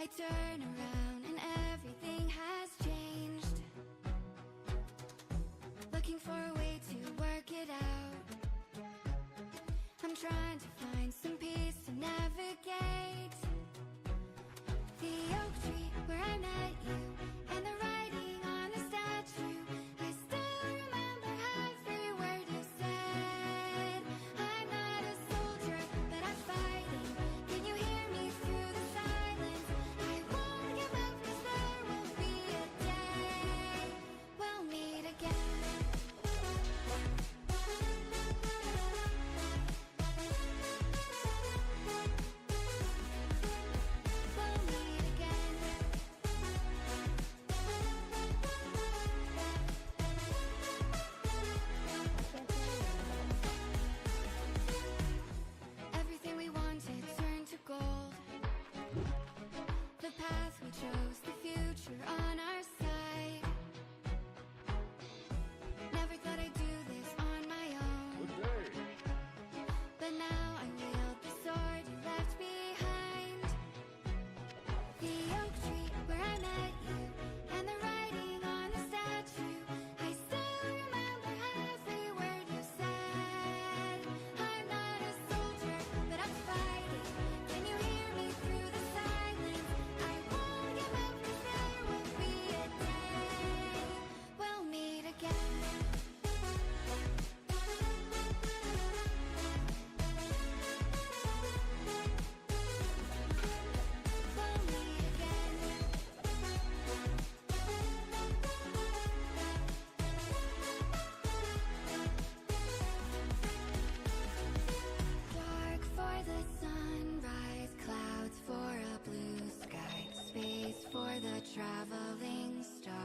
I turn around and everything has changed. Looking for a way to work it out. I'm trying to find some peace to navigate. The oak tree where I met you, and the writing on the statue. I still remember every word you said. I'm not a soldier, but I'm fighting. Can you hear me through the silence? I won't give up 'cause there will be a day we'll meet again. We'll meet again. Everything we wanted turned to gold. The path we chose, the future on our side. Never thought I'd do this on my own. But now I wield the sword you left behind. The oak tree where I met you, and the writing on the statue. I still remember every word you said. I'm not a soldier, but I'm fighting. Can you hear me through the silence? I won't give up 'cause there will be a day we'll meet again. We'll meet again. Dark for the sunrise, clouds for a blue sky, space for the traveling star.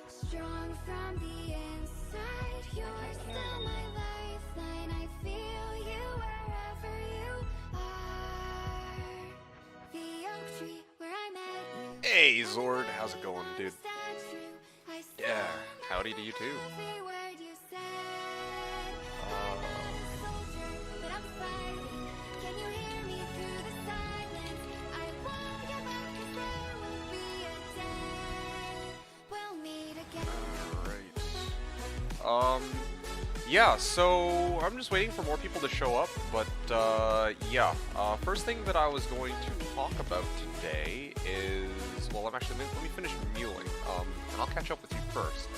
Strong from the inside, you're still my lifeline. I feel you wherever you are. The oak tree where I met you. Hey Zord, how's it going, dude? Statue. I still Yeah, howdy to you too. every word you said. I'm not a soldier, but I'm fighting. Can you hear me through the silence? I won't give up 'cause there will be a day we'll meet again. Alright. Yeah, so I'm just waiting for more people to show up, but yeah. First thing that I was going to talk about today is, well, let me finish muling, and I'll catch up with you first.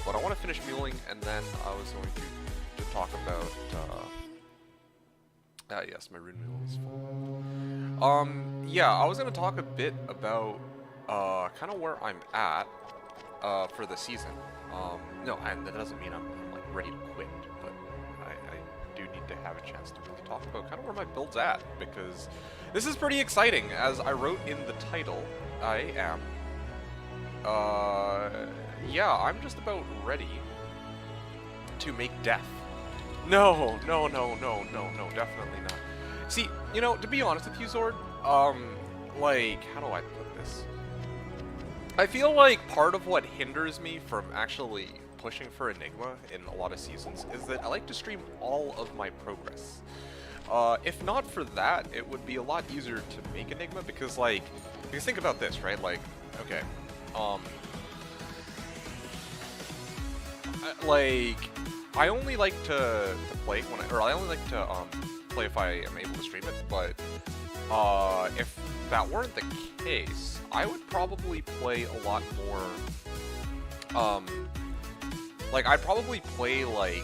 But I want to finish muling, and then I was going to talk about, yes, my rune mule is full. Yeah, I was going to talk a bit about, kind of where I'm at, for the season. No, and that doesn't mean I'm like ready to quit, but I do need to have a chance to really talk about kind of where my build's at, because this is pretty exciting. As I wrote in the title, I am, yeah, I'm just about ready to make death. No, definitely not. See, you know, to be honest with you, Zord, like, how do I put this? I feel like part of what hinders me from actually pushing for Enigma in a lot of seasons is that I like to stream all of my progress. If not for that, it would be a lot easier to make Enigma because, like, because think about this, right? Like, okay, I only like to play when I only like to play if I am able to stream it, but if that weren't the case, I would probably play a lot more, like, I'd probably play, like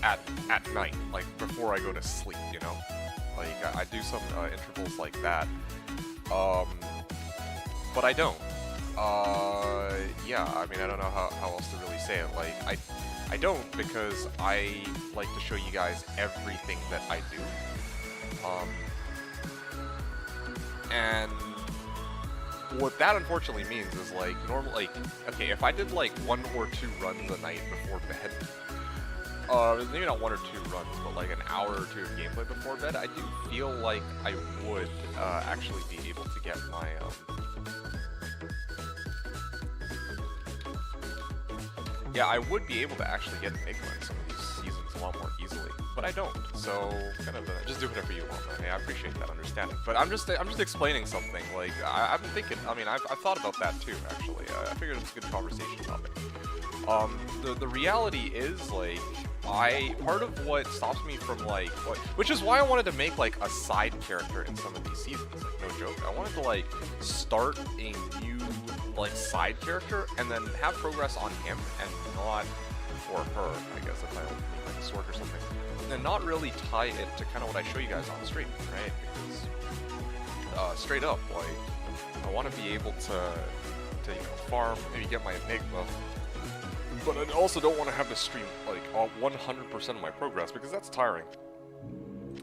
at night, like, before I go to sleep, you know? Like, I do some intervals like that, but I don't. Yeah, I mean, I don't know how else to really say it. Like, I don't, because I like to show you guys everything that I do. And what that unfortunately means is, like, normally, like, okay, if I did like 1 or 2 runs a night before bed, maybe not 1 or 2 runs, but like an hour or 2 of gameplay before bed, I do feel like I would actually be able to get my yeah, I would be able to actually get Enigma in some of these seasons a lot more easily. but I don't. So kind of just do whatever you want, man. Hey, I appreciate that understanding. But I'm just explaining something. Like I've been thinking. I mean, I've thought about that too. Actually, I figured it's a good conversation topic. The reality is like part of what stops me from like which is why I wanted to make like a side character in some of these seasons. Like no joke, I wanted to like start a new like side character and then have progress on him and not or her, I guess if I need like a sword or something, and not really tie it to kind of what I show you guys on stream, right? Because straight up, like I want to be able to farm, maybe get my Enigma. But I also don't want to have to stream like 100% of my progress because that's tiring.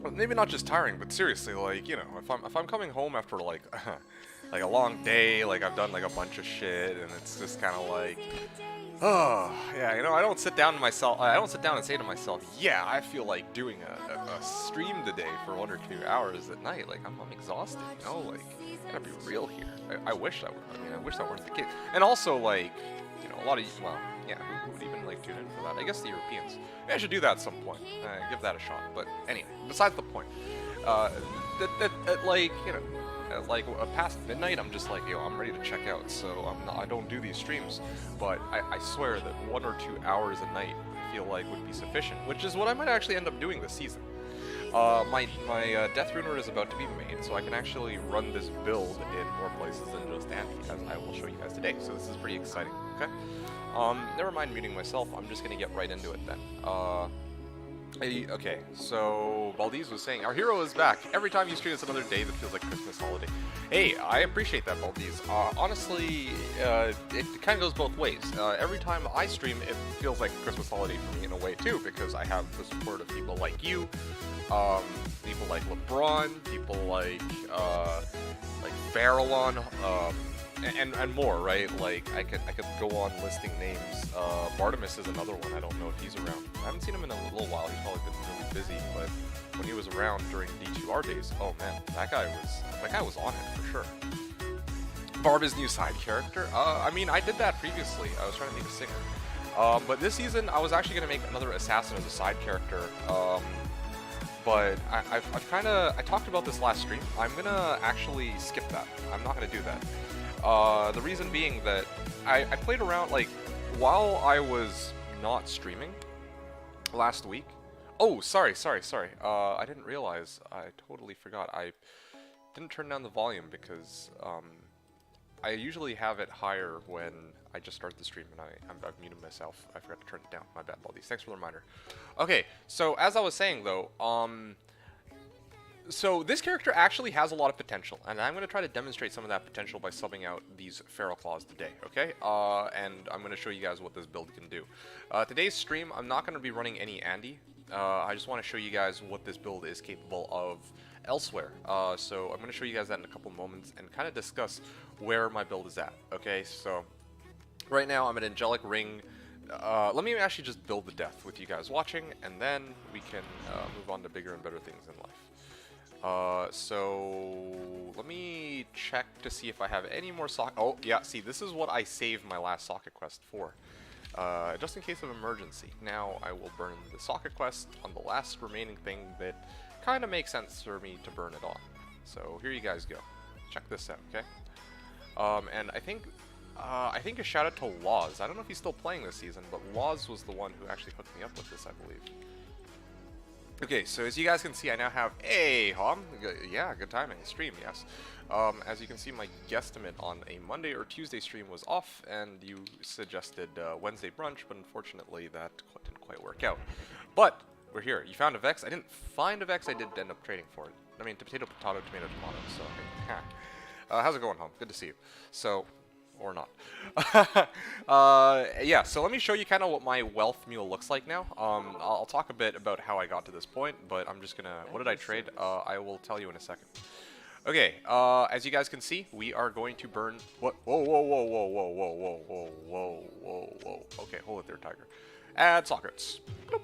Well, maybe not just tiring, but seriously, like if I'm coming home after like like a long day, like I've done like a bunch of shit, and it's just kind of like, oh yeah, I don't sit down and say to myself, yeah, I feel like doing a stream today for 1 or 2 hours at night. Like I'm exhausted, like I gotta be real here. I wish that were. I wish that weren't the case. And also like. A lot of who would even like tune in for that? I guess the Europeans. Maybe I should do that at some point. Give that a shot. But anyway, besides the point. Like past midnight, I'm just like, I'm ready to check out. So I don't do these streams, but I swear that 1 or 2 hours a night I feel like would be sufficient, which is what I might actually end up doing this season. My Death Runer is about to be made, so I can actually run this build in more places than just Andy, as I will show you guys today. So this is pretty exciting. Okay. Never mind muting myself. I'm just gonna get right into it then. Okay, so Baldiz was saying, our hero is back. Every time you stream, it's another day that feels like Christmas holiday. Hey, I appreciate that, Baldiz. Honestly, it kind of goes both ways. Every time I stream, it feels like a Christmas holiday for me in a way too, because I have the support of people like you, people like LeBron, people like Farallon, and more, right? Like I could go on listing names. Bartimus is another one. I don't know if he's around. I haven't seen him in a little while. He's probably been really busy, but when he was around during D2R days, oh man, that guy was on it for sure. Barba's new side character. I mean, I did that previously. I was trying to make a singer. But this season, I was actually gonna make another assassin as a side character. But I talked about this last stream. I'm gonna actually skip that. I'm not gonna do that. The reason being that I played around, like, while I was not streaming last week. Oh, sorry. I didn't realize. I totally forgot. I didn't turn down the volume because I usually have it higher when I just start the stream, and I've muted myself. I forgot to turn it down. My bad, Baldies. Thanks for the reminder. Okay, so as I was saying, though, so this character actually has a lot of potential, and I'm going to try to demonstrate some of that potential by subbing out these Feral Claws today, okay? And I'm going to show you guys what this build can do. Today's stream, I'm not going to be running any Andy. I just want to show you guys what this build is capable of elsewhere. So I'm going to show you guys that in a couple moments and kind of discuss where my build is at, okay? So right now I'm at Angelic Ring. Let me actually just build the death with you guys watching, and then we can move on to bigger and better things in life. So let me check to see if I have any more socket. Oh, yeah, see, this is what I saved my last socket quest for. Just in case of emergency. Now I will burn the socket quest on the last remaining thing that kind of makes sense for me to burn it on. So here you guys go. Check this out, okay? And I think a shout out to Laws. I don't know if he's still playing this season, but Laws was the one who actually hooked me up with this, I believe. Okay, so as you guys can see, I now have a yeah, good timing. Stream, yes. As you can see, my guesstimate on a Monday or Tuesday stream was off, and you suggested Wednesday brunch, but unfortunately that didn't quite work out. But we're here. You found a Vex. I didn't find a Vex. I did end up trading for it. I mean, potato, potato, tomato, tomato. So, how's it going, home? Good to see you. So, or not. Yeah, so let me show you kind of what my wealth mule looks like now. I'll talk a bit about how I got to this point, but I'm just gonna, what did I trade? I will tell you in a second. Okay, as you guys can see, we are going to burn, what, whoa. Okay, hold it there, Tiger. Add sockets. Bloop.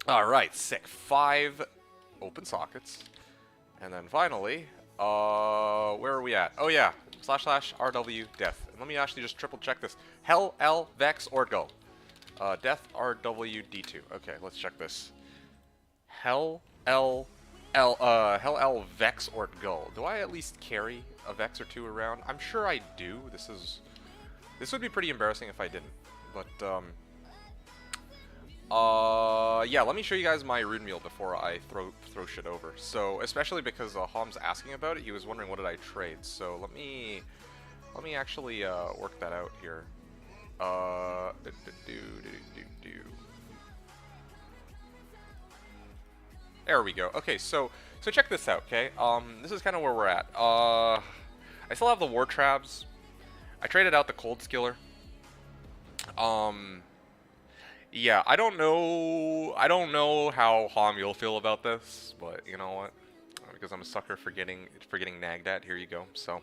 Alright, sick. 5 open sockets. And then finally, where are we at? Oh yeah, / RW death. And let me actually just triple check this. Hell, L, Vex, or go. Death, RW, D2. Okay, let's check this. Hell L Vex Ort Gull. Do I at least carry a Vex or two around? I'm sure I do. This would be pretty embarrassing if I didn't. But yeah, let me show you guys my rune meal before I throw shit over. So, especially because Hom's asking about it, he was wondering what did I trade. So let me actually work that out here. There we go. Okay, so check this out, okay? This is kind of where we're at. I still have the War Trabs. I traded out the Cold Skiller. Yeah, I don't know how Hom you'll feel about this, but you know what? Because I'm a sucker for getting nagged at. Here you go. So,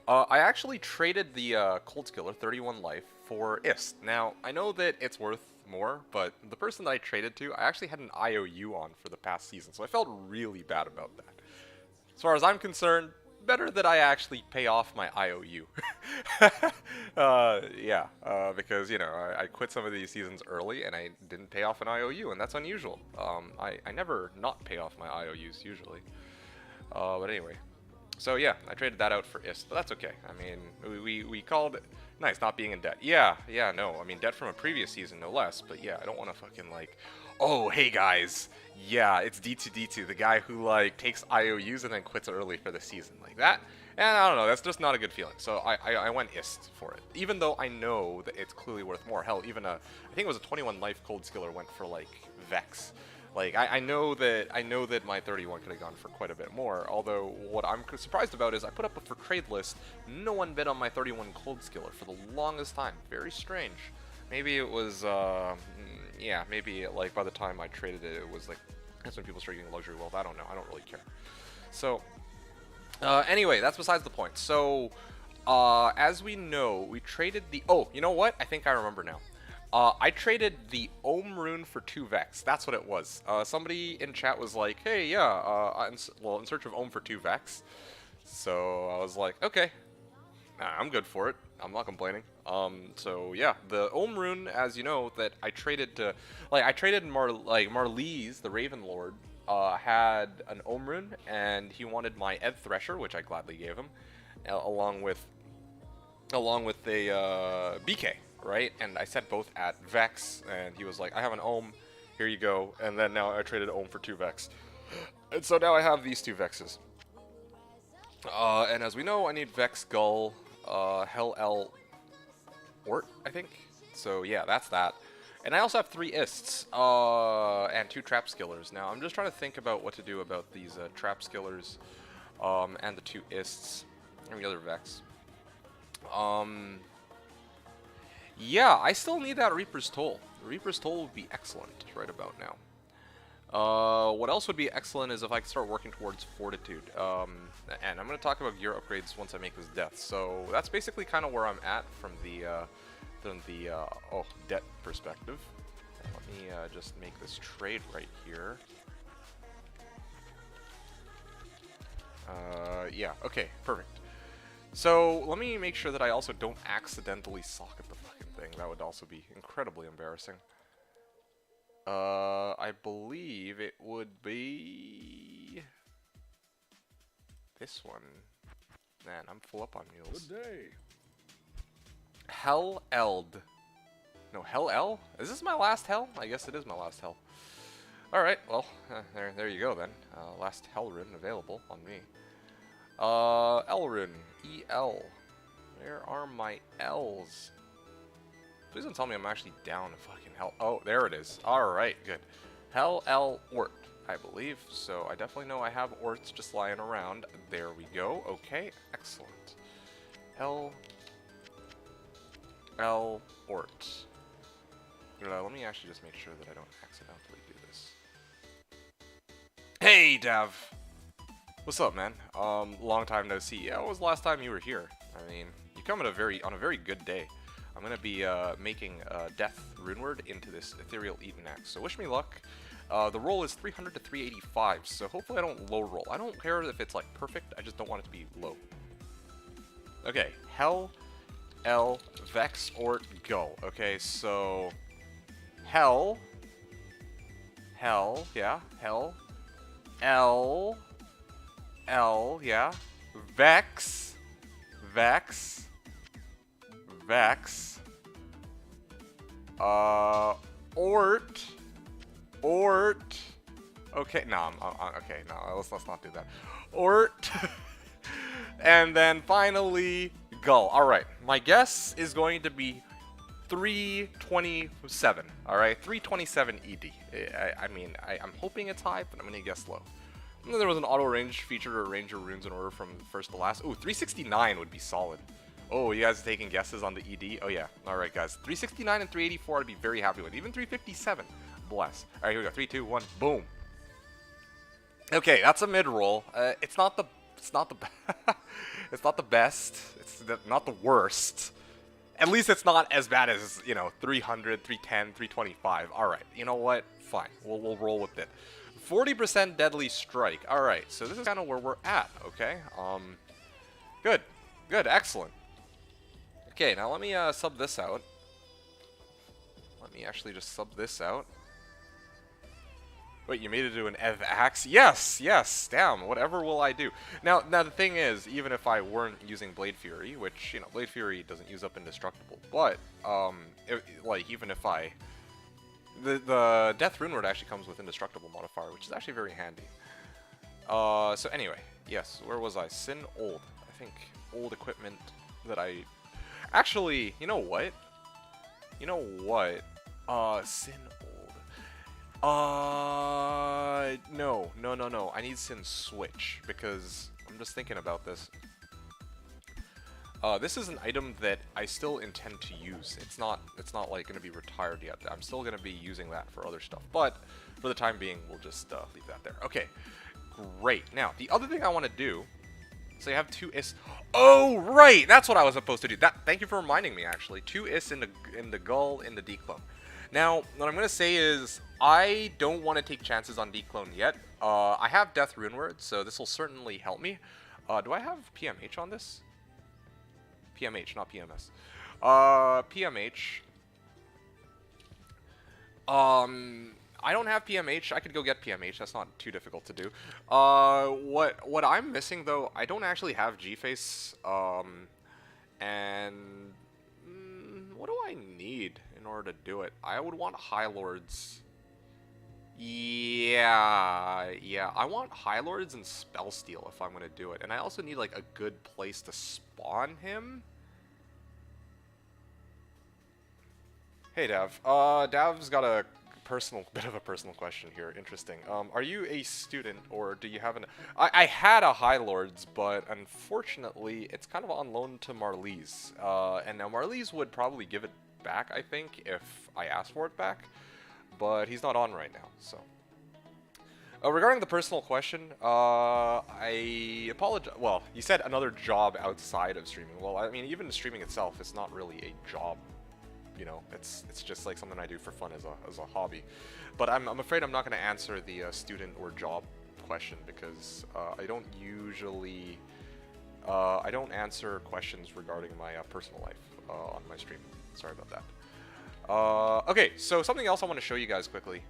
I actually traded the Cold Skiller, 31 life, for Ist. Now, I know that it's worth more, but the person that I traded to, I actually had an IOU on for the past season, so I felt really bad about that. As far as I'm concerned, better that I actually pay off my IOU. Yeah, because, you know, I quit some of these seasons early and I didn't pay off an IOU, and that's unusual. I never not pay off my IOUs usually. But anyway. So yeah, I traded that out for Ist, but that's okay. I mean, we called it nice not being in debt. Yeah, no. I mean, debt from a previous season, no less. But yeah, I don't want to fucking like, oh, hey guys, yeah, it's D2D2, the guy who like takes IOUs and then quits early for the season like that. And I don't know, that's just not a good feeling. So I went Ist for it, even though I know that it's clearly worth more. Hell, even I think it was a 21 life Cold Skiller went for like Vex. Like, I know that my 31 could have gone for quite a bit more, although what I'm surprised about is I put up a for trade list, no one bid on my 31 Cold Skiller for the longest time. Very strange. Maybe it was, yeah, maybe like by the time I traded it, it was like, that's when people started getting luxury wealth. I don't know, I don't really care. So, anyway, that's besides the point. So, as we know, we traded the, oh, you know what? I think I remember now. I traded the Ohm rune for 2 Vex. That's what it was. Somebody in chat was like, hey, yeah, in search of Ohm for 2 Vex. So I was like, okay, I'm good for it. I'm not complaining. So yeah, the Ohm rune, as you know, that I traded to, like, I traded Marlies, the Raven Lord, had an Ohm rune, and he wanted my Ed Thresher, which I gladly gave him, along with a BK. Right, and I set both at Vex, and he was like, I have an Ohm, here you go, and then now I traded Ohm for 2 Vex. And so now I have these 2 Vexes. And as we know, I need Vex Gull, Hell L Ort, I think. So yeah, that's that. And I also have 3 Ists, and 2 Trap Skillers. Now, I'm just trying to think about what to do about these Trap Skillers, and the 2 Ists, and the other Vex. Yeah, I still need that Reaper's Toll. Reaper's Toll would be excellent right about now. What else would be excellent is if I could start working towards Fortitude. And I'm going to talk about gear upgrades once I make this death. So that's basically kind of where I'm at from the debt perspective. And let me just make this trade right here. Yeah, okay, perfect. So let me make sure that I also don't accidentally socket the fucking thing. That would also be incredibly embarrassing. I believe it would be this one. Man, I'm full up on mules. Good day. Hell Eld. No, Hell L? Is this my last Hell? I guess it is my last Hell. Alright, well, there you go then. Last Hell rune available on me. Elrune. E-L. Where are my L's? Please don't tell me I'm actually down to fucking hell. Oh, there it is. Alright, good. Hell L Ort, I believe. So I definitely know I have Orts just lying around. There we go. Okay, excellent. Hell L Ort. Let me actually just make sure that I don't accidentally do this. Hey, Dav! What's up, man? Long time no see. Yeah, when was the last time you were here? I mean, you come on a very good day. I'm gonna be making Death Runeward into this Ethereal Eden Axe. So wish me luck. The roll is 300 to 385, so hopefully I don't low roll. I don't care if it's like perfect. I just don't want it to be low. Okay, Hell L Vex Ort Gull. Okay, so Hell Hell, yeah. Hell. L. L, yeah. Vex. Vex. Vex. Ort. Ort. Okay, no, okay, no, let's not do that. Ort. And then finally, Gull. Alright, my guess is going to be 327. Alright, 327 ED. I'm hoping it's high, but I'm going to guess low. And then there was an auto range feature to arrange your runes in order from first to last. Ooh, 369 would be solid. Oh, you guys are taking guesses on the ED? Oh, yeah. Alright, guys. 369 and 384 I'd be very happy with. Even 357. Bless. Alright, here we go. 3, 2, 1. Boom. Okay, that's a mid-roll. It's not the it's not the best. It's not the worst. At least it's not as bad as, 300, 310, 325. Alright, you know what? Fine. We'll roll with it. 40% deadly strike. Alright, so this is kind of where we're at, okay? Good. Good, excellent. Okay, now let me sub this out. Let me actually just sub this out. Wait, you made it to an Ev-Axe? Yes, yes, damn, whatever will I do? Now the thing is, even if I weren't using Blade Fury, which, Blade Fury doesn't use up Indestructible, but, even if I... The Death Rune Word actually comes with Indestructible modifier, which is actually very handy. So anyway, yes, where was I? Sin Old. I think old equipment that I... Actually, you know what? Sin Old. No. I need Sin Switch, because I'm just thinking about this. This is an item that I still intend to use. It's not like going to be retired yet. I'm still going to be using that for other stuff, but for the time being, we'll just leave that there. Okay, great. Now, the other thing I want to do, so you have 2 is. Oh, right, that's what I was supposed to do. Thank you for reminding me. Actually, 2 is in the Gull in the Declone. Now, what I'm going to say is I don't want to take chances on Declone yet. I have Death Rune Word, so this will certainly help me. Do I have PMH on this? PMH, not PMS. PMH. I don't have PMH. I could go get PMH. That's not too difficult to do. What I'm missing though, I don't actually have G-Face. And what do I need in order to do it? I would want High Lords. Yeah, I want High Lords and Spellsteal if I'm gonna do it, and I also need like a good place to spawn him. Hey Dav, Dav's got a bit of a personal question here. Interesting. Are you a student or do you have an? I had a High Lords, but unfortunately it's kind of on loan to Marlies, and now Marlies would probably give it back, I think, if I asked for it back. But he's not on right now, so. Regarding the personal question, I apologize. Well, you said another job outside of streaming. Well, I mean, even streaming itself is not really a job. It's just like something I do for fun as a hobby. But I'm afraid I'm not going to answer the student or job question because I don't usually I don't answer questions regarding my personal life on my stream. Sorry about that. Okay, so something else I want to show you guys quickly.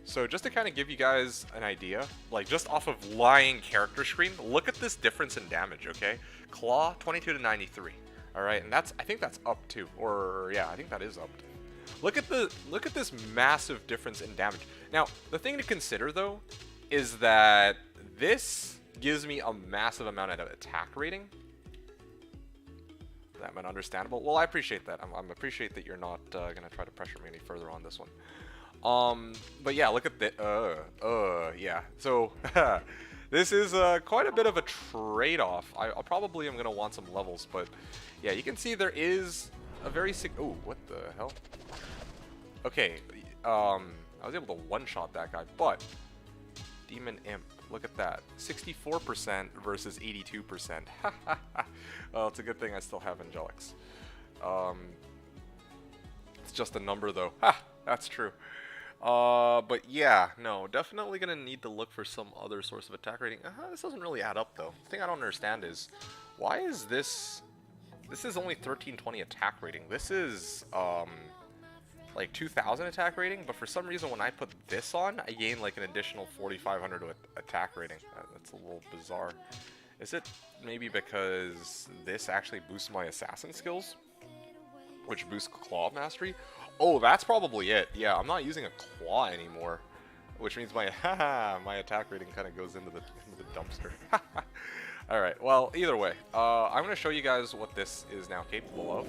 So just to kind of give you guys an idea, like just off of lying character screen, look at this difference in damage, okay? Claw, 22 to 93. Alright, and I think that's up too. Or yeah, I think that is up. Look at this massive difference in damage. Now, the thing to consider though is that this gives me a massive amount of attack rating. That meant understandable. Well, I appreciate that. I appreciate that you're not gonna try to pressure me any further on this one. But yeah, look at the yeah. So this is quite a bit of a trade-off. I probably am gonna want some levels, but yeah, you can see there is a very oh, what the hell? Okay, I was able to one-shot that guy, but Demon Imp. Look at that, 64% versus 82%. Well, it's a good thing I still have Angelics. It's just a number though. Ha! That's true. But yeah, no, definitely gonna need to look for some other source of attack rating. This doesn't really add up though. The thing I don't understand is, why is this... This is only 1320 attack rating. This is, like 2,000 attack rating, but for some reason when I put this on, I gain like an additional 4,500 attack rating. That's a little bizarre. Is it maybe because this actually boosts my assassin skills, which boosts claw mastery? Oh, that's probably it. Yeah, I'm not using a claw anymore, which means my my attack rating kind of goes into the dumpster. All right. Well, either way, I'm gonna show you guys what this is now capable of.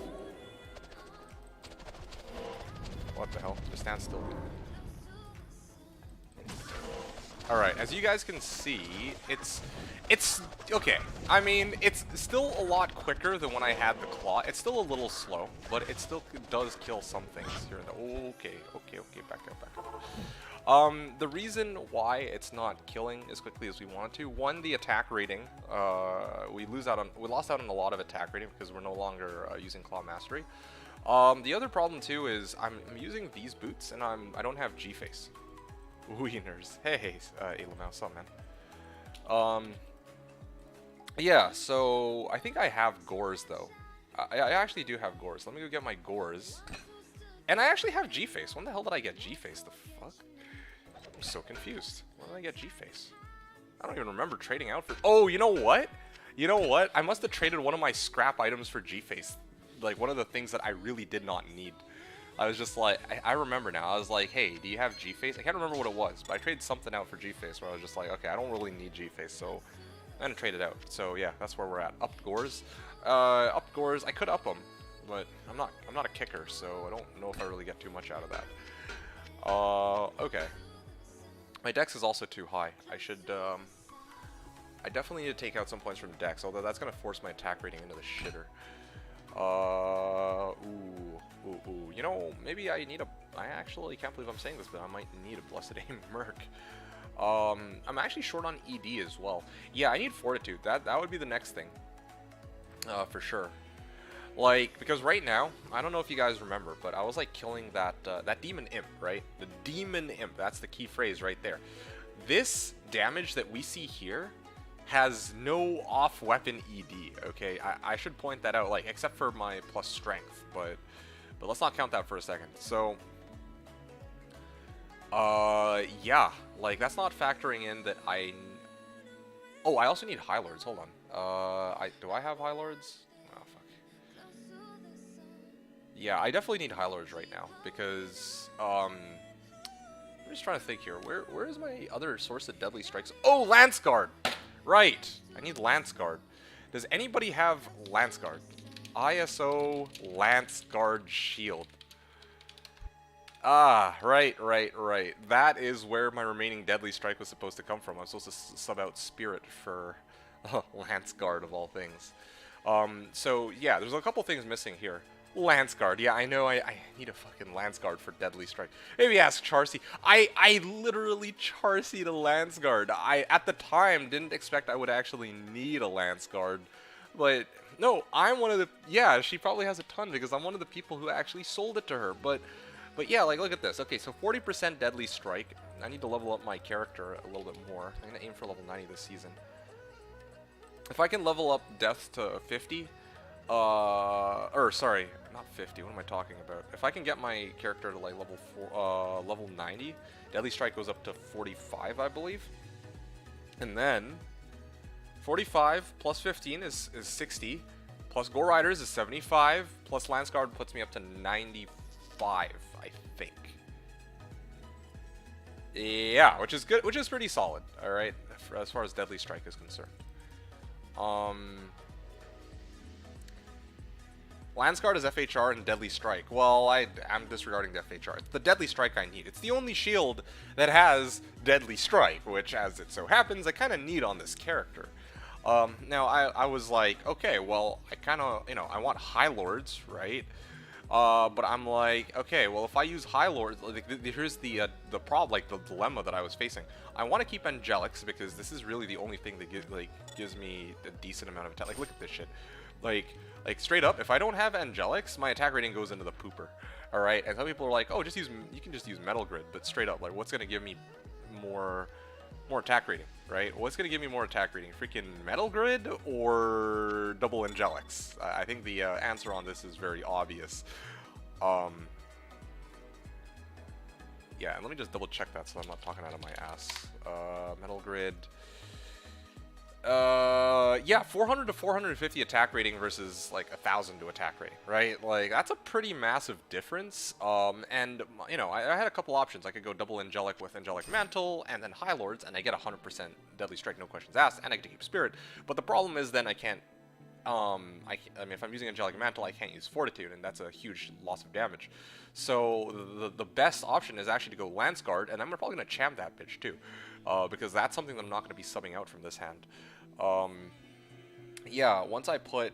What the hell? Just stand still. Alright, as you guys can see, it's okay. I mean, it's still a lot quicker than when I had the claw. It's still a little slow, but it still does kill some things here and there. Okay, back up. The reason why it's not killing as quickly as we wanted to, one, the attack rating. We lost out on a lot of attack rating because we're no longer using claw mastery. The other problem too is I'm using these boots and I don't have G-face. Wieners. Hey, Elamau, what's up, man? Yeah, so I think I have gores though. I actually do have gores. Let me go get my gores. And I actually have G-face. When the hell did I get G-face? The fuck? I'm so confused. When did I get G-face? I don't even remember trading out for. Oh, you know what? You know what? I must have traded one of my scrap items for G-face. Like one of the things that I really did not need. I was just like, I remember now. I was like, hey, do you have G-face? I can't remember what it was, but I traded something out for G-face where I was just like, okay, I don't really need G-face, so I'm gonna trade it out. So yeah, that's where we're at. Up gores. Up gores. I could up them, but I'm not a kicker, so I don't know if I really get too much out of that. Okay. My dex is also too high. I should. I definitely need to take out some points from dex, although that's gonna force my attack rating into the shitter. Ooh. You know, maybe I need a. I actually can't believe I'm saying this, but I might need a Blessed Aim Merc. I'm actually short on ED as well. Yeah, I need Fortitude. That would be the next thing. For sure. Like, because right now, I don't know if you guys remember, but I was like killing that Demon Imp, right? The Demon Imp. That's the key phrase right there. This damage that we see here has no off-weapon ED, okay? I should point that out, like, except for my plus strength, but let's not count that for a second. So, yeah, like, that's not factoring in that Oh, I also need High Lords, hold on. Do I have High Lords? Oh, fuck. Yeah, I definitely need High Lords right now, because, I'm just trying to think here. Where is my other source of deadly strikes? Oh, Lance Guard! Right, I need Lance Guard. Does anybody have Lance Guard? ISO Lance Guard Shield. Ah, right. That is where my remaining deadly strike was supposed to come from. I'm supposed to sub out Spirit for Lance Guard of all things. So yeah, there's a couple things missing here. Lance Guard, yeah, I know I need a fucking Lance Guard for Deadly Strike. Maybe ask Charcy. I literally Charcy'd a Lance Guard. I, at the time, didn't expect I would actually need a Lance Guard. But, no, I'm one of the... Yeah, she probably has a ton because I'm one of the people who actually sold it to her. But yeah, like, look at this. Okay, so 40% Deadly Strike. I need to level up my character a little bit more. I'm going to aim for level 90 this season. If I can level up Death to 50... or sorry, not 50. What am I talking about? If I can get my character to like level 90, Deadly Strike goes up to 45, I believe. And then 45 plus 15 is 60, plus Gore Riders is 75, plus Lance Guard puts me up to 95, I think. Yeah, which is good, which is pretty solid. All right, as far as Deadly Strike is concerned. Lance Guard is FHR and Deadly Strike. Well, I'm disregarding the FHR. It's the Deadly Strike I need. It's the only shield that has Deadly Strike, which, as it so happens, I kind of need on this character. Now, I was like, okay, well, I kind of, you know, I want High Lords, right? But I'm like, okay, well, if I use High Lords, like, here's the problem, like, the dilemma that I was facing. I want to keep Angelics because this is really the only thing that gives me a decent amount of attack. Like, look at this shit. Like straight up, if I don't have Angelics, my attack rating goes into the pooper. All right, and some people are like, oh, you can just use Metal Grid, but straight up, like, what's gonna give me more attack rating, right? What's gonna give me more attack rating? Freaking Metal Grid or double Angelics? I think the answer on this is very obvious. get. And let me just double check that so I'm not talking out of my ass. Metal Grid. Yeah, 400 to 450 attack rating versus like 1,000 to attack rating, right? Like that's a pretty massive difference. And you know, I had a couple options. I could go double Angelic with Angelic Mantle and then High Lords, and I get 100% Deadly Strike, no questions asked, and I get to keep Spirit. But the problem is then I can't. I mean, if I'm using Angelic Mantle, I can't use Fortitude, and that's a huge loss of damage. So the best option is actually to go Lance Guard, and I'm probably gonna Cham that bitch too, because that's something that I'm not gonna be subbing out from this hand. Yeah, once I put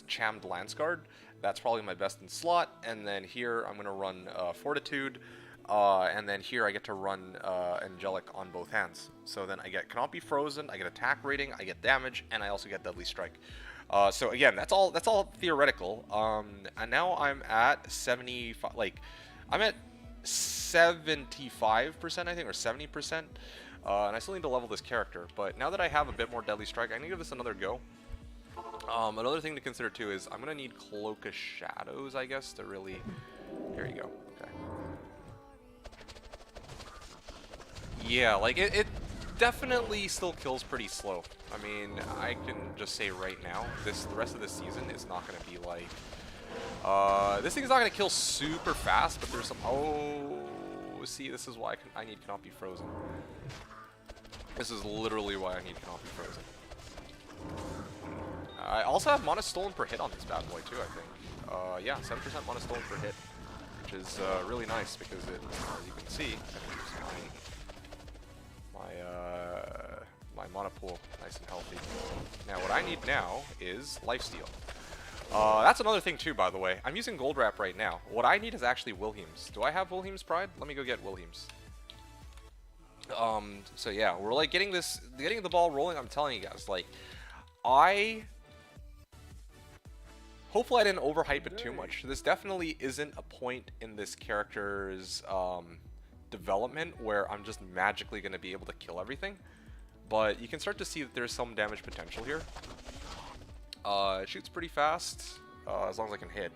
Chammed Lance Guard, that's probably my best in slot, and then here I'm gonna run Fortitude, and then here I get to run Angelic on both hands. So then I cannot be frozen, I get attack rating, I get damage, and I also get Deadly Strike. So again, that's all theoretical. And now I'm at 75, like I'm at 75%, I think, or 70%. And I still need to level this character, but now that I have a bit more Deadly Strike, I need to give this another go. Another thing to consider too is I'm gonna need Cloak of Shadows, I guess, to really. Here you go. Okay. Yeah, like it definitely still kills pretty slow. I mean, I can just say right now, the rest of this season is not gonna be like. This thing is not gonna kill super fast, but there's some. Oh, see, this is why I need Cannot Be Frozen. This is literally why I need Cannot Be Frozen. I also have mana stolen per hit on this bad boy too, I think. Yeah, 7% mana stolen per hit, which is really nice because it, as you can see, my mana pool nice and healthy. Now what I need now is lifesteal. That's another thing too, by the way. I'm using Gold Wrap right now. What I need is actually Wilhelm's. Do I have Wilhelm's Pride? Let me go get Wilhelm's. So yeah, we're like getting the ball rolling. I'm telling you guys, like, hopefully I didn't overhype it too much. This definitely isn't a point in this character's development where I'm just magically going to be able to kill everything. But you can start to see that there's some damage potential here. It shoots pretty fast, as long as I can hit.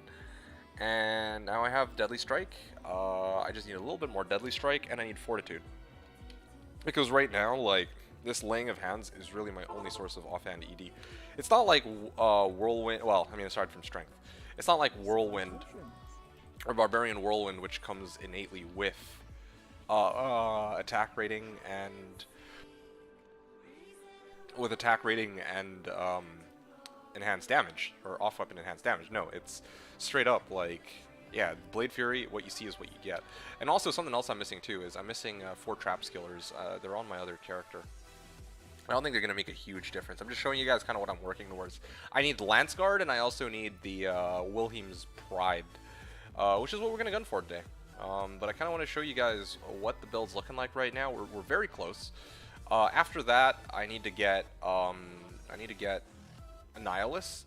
And now I have Deadly Strike. I just need a little bit more Deadly Strike, and I need Fortitude. Because right now, like, this laying of hands is really my only source of offhand ED. It's not like Whirlwind, well, I mean, aside from Strength. It's not like Whirlwind or Barbarian Whirlwind, which comes innately with attack rating and enhanced damage, or off-weapon enhanced damage. No, it's straight up like, yeah, Blade Fury, what you see is what you get. And also something else I'm missing too is I'm missing 4 trap skillers. They're on my other character. I don't think they're going to make a huge difference. I'm just showing you guys kind of what I'm working towards. I need Lance Guard, and I also need the Wilhelm's Pride, which is what we're going to gun for today. But I kind of want to show you guys what the build's looking like right now. We're very close. After that, I need to get Annihilus.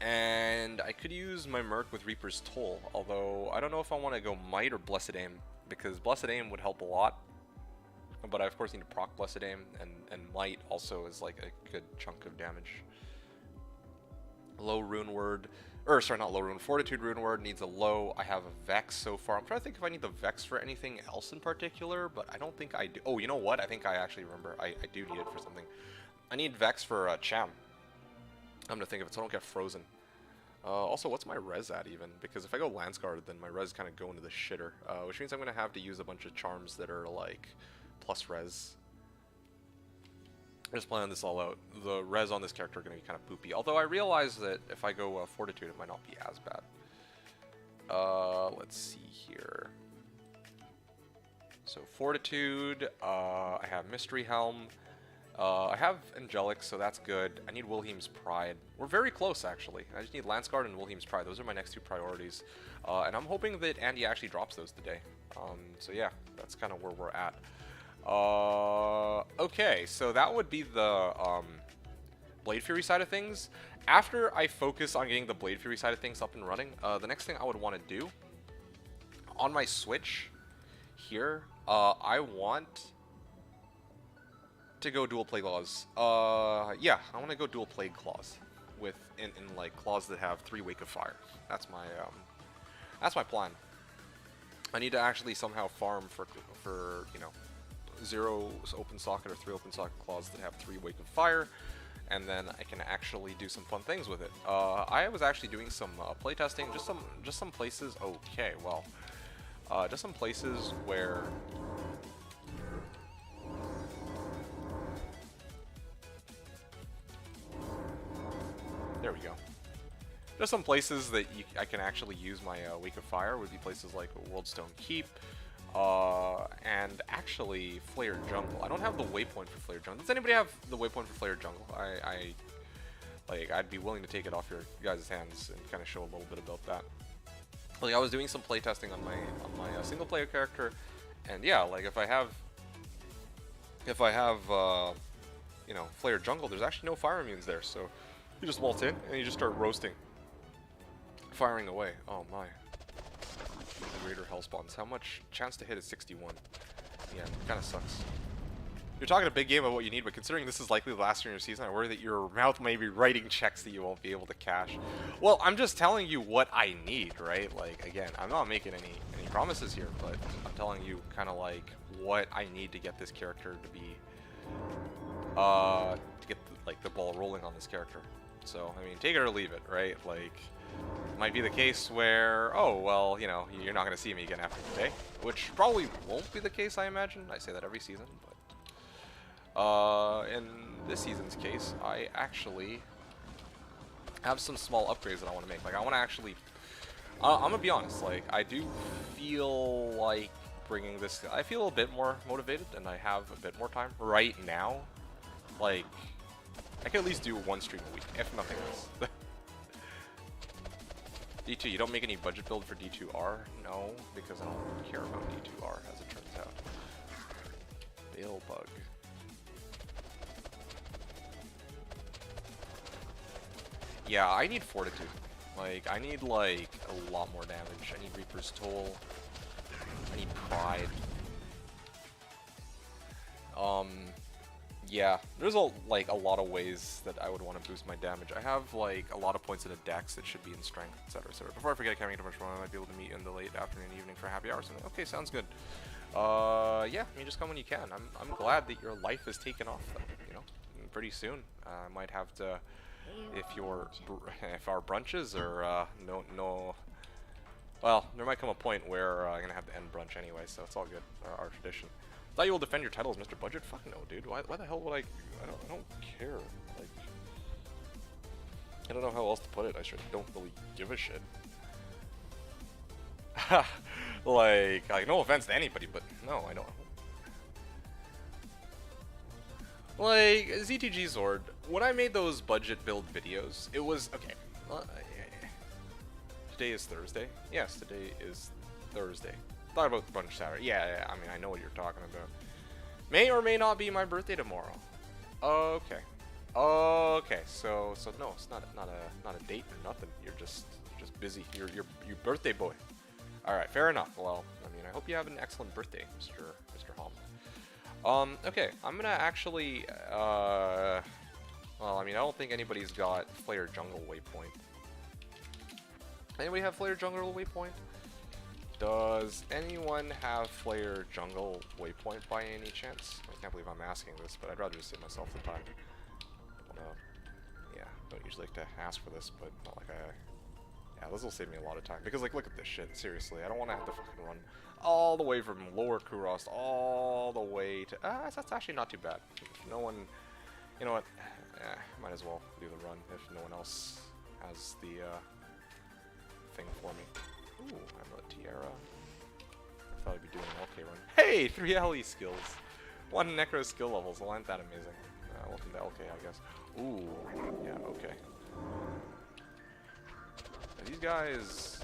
And I could use my Merc with Reaper's Toll, although I don't know if I want to go Might or Blessed Aim, because Blessed Aim would help a lot. But I of course need to proc Blessed Aim, and Might also is like a good chunk of damage. Low Rune Word, or sorry, not Low Rune, Fortitude Rune Word needs a low. I have a Vex so far. I'm trying to think if I need the Vex for anything else in particular, but I don't think I do. Oh, you know what? I think I actually remember. I do need it for something. I need Vex for Cham. I'm gonna think of it so I don't get frozen. Also, what's my res at even? Because if I go Lance Guard, then my res kind of go into the shitter, which means I'm gonna have to use a bunch of charms that are like plus res. I'm just planning this all out. The res on this character are gonna be kind of poopy. Although I realize that if I go Fortitude, it might not be as bad. Let's see here. So Fortitude, I have Mystery Helm. I have Angelic, so that's good. I need Wilhelm's Pride. We're very close, actually. I just need Lance Guard and Wilhelm's Pride. Those are my next 2 priorities. And I'm hoping that Andy actually drops those today. So yeah, that's kind of where we're at. Okay, so that would be the Blade Fury side of things. After I focus on getting the Blade Fury side of things up and running, the next thing I would want to do, on my Switch here, I want to go dual Plague Claws. Yeah, I want to go dual Plague Claws with in like claws that have 3 Wake of Fire. That's my plan. I need to actually somehow farm for you know, 0 open socket or 3 open socket claws that have 3 Wake of Fire, and then I can actually do some fun things with it. I was actually doing some playtesting, just some places. Okay, well, just some places where. There we go. Just some places that I can actually use my Wake of Fire would be places like Worldstone Keep, and actually Flayer Jungle. I don't have the waypoint for Flayer Jungle. Does anybody have the waypoint for Flayer Jungle? I'd be willing to take it off your guys' hands and kind of show a little bit about that. Like, I was doing some playtesting on my single player character, and yeah, like if I have you know, Flayer Jungle, there's actually no fire immunes there, so you just waltz in and you just start roasting, firing away. Oh my. Greater hell spawns. How much chance to hit is 61? Yeah, kind of sucks. You're talking a big game about what you need, but considering this is likely the last year in your season, I worry that your mouth may be writing checks that you won't be able to cash. Well, I'm just telling you what I need, right? Like, again, I'm not making any promises here, but I'm telling you kind of like what I need to get this character to be, to get the ball rolling on this character. So, I mean, take it or leave it, right? Like, might be the case where, oh, well, you know, you're not going to see me again after today, which probably won't be the case, I imagine. I say that every season, but in this season's case, I actually have some small upgrades that I want to make. Like, I want to actually, I'm going to be honest, like, I do feel like bringing this, I feel a bit more motivated, and I have a bit more time right now. Like, I can at least do 1 stream a week, if nothing else. D2, you don't make any budget build for D2R? No, because I don't care about D2R, as it turns out. Bale bug. Yeah, I need Fortitude. Like, I need, like, a lot more damage. I need Reaper's Toll. I need Pride. Yeah, there's a lot of ways that I would want to boost my damage. I have like a lot of points in a dex that should be in strength, etc., etc. Before I forget, coming too much fun, I might be able to meet in the late afternoon, evening for happy hour or something. Okay, sounds good. Yeah, I mean, just come when you can. I'm glad that your life is taken off, though. You know, pretty soon. I might have to, if our brunches are no. Well, there might come a point where I'm gonna have to end brunch anyway, so it's all good. Our tradition. Thought you will defend your title as Mr. Budget? Fuck no, dude. Why the hell would I don't care. Like, I don't know how else to put it. I sure don't really give a shit. like, no offense to anybody, but no, I don't. Like, ZTG Zord, when I made those budget build videos, it was, okay. Today is Thursday? Yes, today is Thursday. Thought about brunch Saturday. Yeah, I mean, I know what you're talking about. May or may not be my birthday tomorrow. Okay. Okay. So no, it's not a date or nothing. You're just busy. You're birthday boy. All right, fair enough. Well, I mean, I hope you have an excellent birthday, Mr. Hom. Okay, I'm gonna actually. Well, I mean, I don't think anybody's got Flayer Jungle Waypoint. Anybody have Flayer Jungle Waypoint? Does anyone have Flayer Jungle Waypoint by any chance? I can't believe I'm asking this, but I'd rather just save myself the time. Yeah, don't usually like to ask for this, but not like yeah, this will save me a lot of time. Because, like, look at this shit, seriously. I don't want to have to fucking run all the way from Lower Kurost all the way to... that's actually not too bad. If no one... You know what? Might as well do the run if no one else has the thing for me. Ooh, I'm a Tiara. I thought I'd be doing an LK run. Hey! 3 LE skills! 1 Necro skill levels. Well, ain't that amazing? Welcome to LK, I guess. Ooh, yeah, okay. Now, these guys...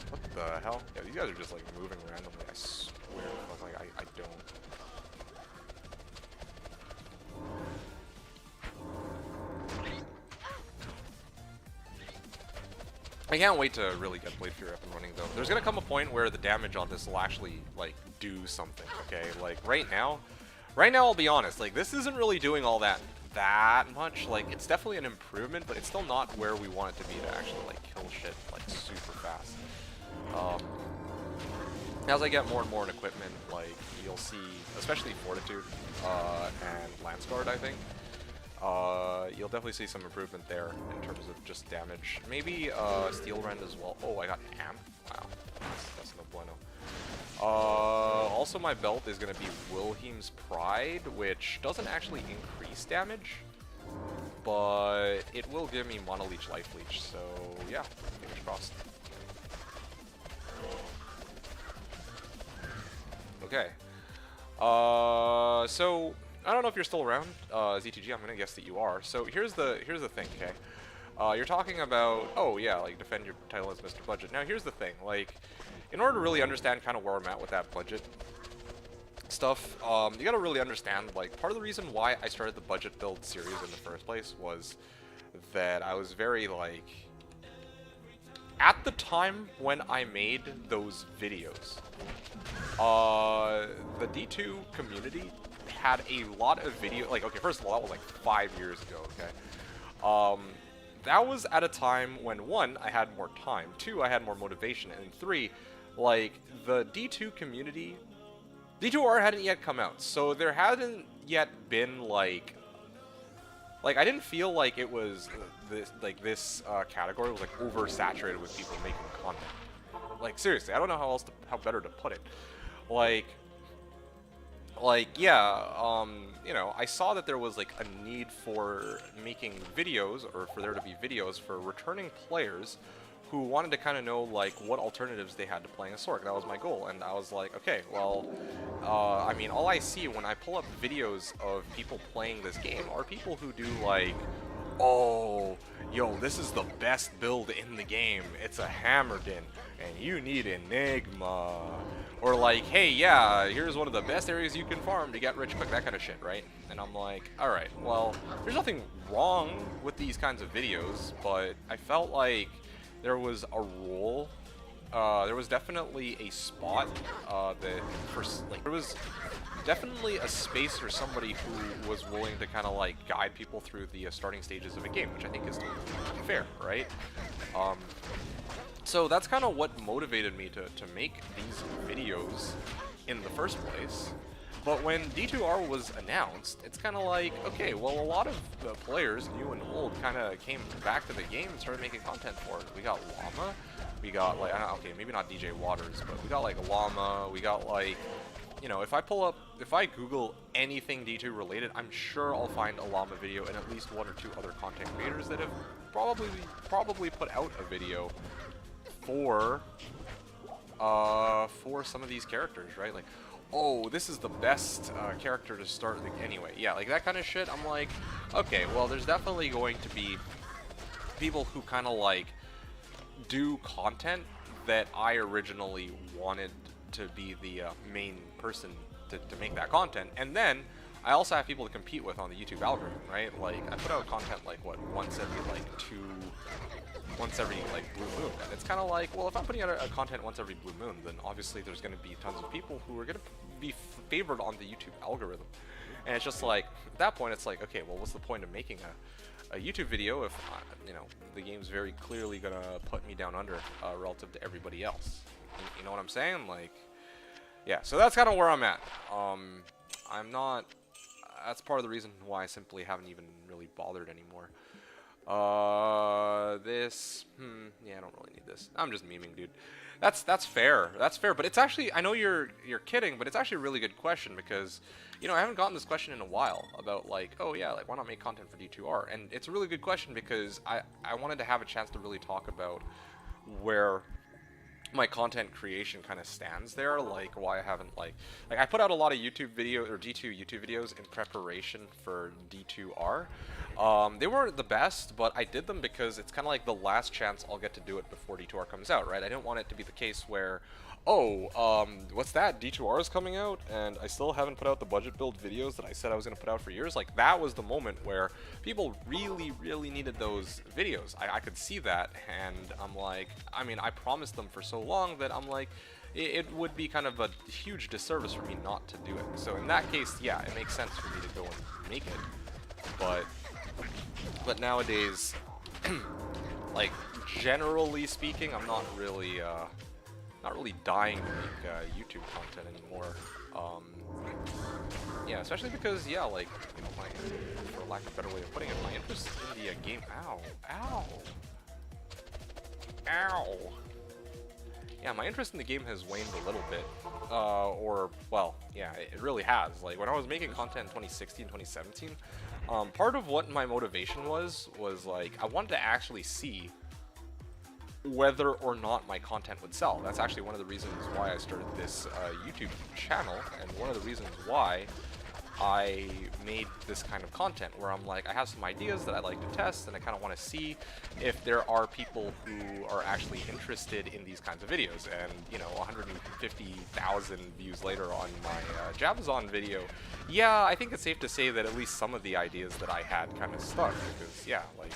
What the hell? Yeah, these guys are just, like, moving randomly, I swear. Like, I don't... I can't wait to really get Blade Fury up and running, though. There's gonna come a point where the damage on this will actually, like, do something, okay? Like, right now, I'll be honest, like, this isn't really doing all that that much. Like, it's definitely an improvement, but it's still not where we want it to be to actually, like, kill shit, like, super fast. As I get more and more in equipment, like, you'll see, especially Fortitude and Lance Guard, I think, you'll definitely see some improvement there in terms of just damage. Maybe Steel Rend as well. Oh, I got Amp. Wow, that's no bueno. Also, my belt is going to be Wilhelm's Pride, which doesn't actually increase damage, but it will give me Mono Leech, Life Leech, so yeah, fingers crossed. Okay. So I don't know if you're still around, ZTG. I'm gonna guess that you are. So here's the thing, okay? You're talking about, oh yeah, like defend your title as Mr. Budget. Now here's the thing, like, in order to really understand kind of where I'm at with that budget stuff, you gotta really understand, like, part of the reason why I started the budget build series in the first place was that I was very, like, at the time when I made those videos, the D2 community had a lot of video, like, okay, first of all, that was like 5 years ago, okay? That was at a time when, 1, I had more time, 2, I had more motivation, and 3, like, the D2 community, D2R hadn't yet come out, so there hadn't yet been, like, I didn't feel like it was, this category was, like, oversaturated with people making content. Like, seriously, I don't know how better to put it. Like, yeah, you know, I saw that there was, like, a need for making videos, or for there to be videos for returning players who wanted to kind of know, like, what alternatives they had to playing a Sork. That was my goal, and I was like, okay, well, I mean, all I see when I pull up videos of people playing this game are people who do, like, oh, yo, this is the best build in the game. It's a Hammerden, and you need Enigma. Or like, hey, yeah, here's one of the best areas you can farm to get rich quick, that kind of shit, right? And I'm like, alright, well, there's nothing wrong with these kinds of videos, but I felt like there was a role, there was definitely a spot there was definitely a space for somebody who was willing to kind of like guide people through the starting stages of a game, which I think is fair, right? So that's kind of what motivated me to make these videos in the first place. But when D2R was announced, it's kind of like, okay, well, a lot of the players, new and old, kind of came back to the game and started making content for it. We got Llama, we got, like, okay, maybe not DJ Waters, but we got, like, Llama, we got, like, you know, if I Google anything D2 related, I'm sure I'll find a Llama video and at least 1 or 2 other content creators that have probably put out a video for some of these characters, right? Like, oh, this is the best character to start the anyway. Yeah, like that kind of shit. I'm like, okay, well, there's definitely going to be people who kind of like do content that I originally wanted to be the main person to make that content, and then I also have people to compete with on the YouTube algorithm, right? Like, I put out content like, what, once every blue moon, and it's kind of like, well, if I'm putting out a content once every blue moon, then obviously there's going to be tons of people who are going to be favored on the YouTube algorithm, and it's just like, at that point, it's like, okay, well, what's the point of making a YouTube video if, you know, the game's very clearly going to put me down under relative to everybody else? You know what I'm saying? Like, yeah, so that's kind of where I'm at. I'm not, that's part of the reason why I simply haven't even really bothered anymore. Yeah, I don't really need this. I'm just memeing, dude. That's fair. That's fair, but it's actually, I know you're kidding, but it's actually a really good question because, you know, I haven't gotten this question in a while about like, oh yeah, like why not make content for D2R? And it's a really good question because I wanted to have a chance to really talk about where my content creation kind of stands there, like why I haven't like I put out a lot of YouTube video or D2 YouTube videos in preparation for D2R. They weren't the best, but I did them because it's kind of like the last chance I'll get to do it before D2R comes out, right? I didn't want it to be the case where, oh, what's that? D2R is coming out, and I still haven't put out the budget build videos that I said I was going to put out for years. Like, that was the moment where people really, really needed those videos. I could see that, and I'm like, I mean, I promised them for so long that I'm like, it would be kind of a huge disservice for me not to do it. So in that case, yeah, it makes sense for me to go and make it. But nowadays, like generally speaking, I'm not really dying to make YouTube content anymore. Yeah, especially because like for lack of a better way of putting it, my interest in the game. Ow. Yeah, my interest in the game has waned a little bit. Well, yeah, it really has. Like, when I was making content in 2016, 2017, part of what my motivation was like, I wanted to actually see whether or not my content would sell. That's actually one of the reasons why I started this YouTube channel, and one of the reasons why I made this kind of content, where I'm like, I have some ideas that I like to test, and I kind of want to see if there are people who are actually interested in these kinds of videos. And, 150,000 views later on my Jabazon video, yeah, I think it's safe to say that at least some of the ideas that I had kind of stuck, because, yeah, like,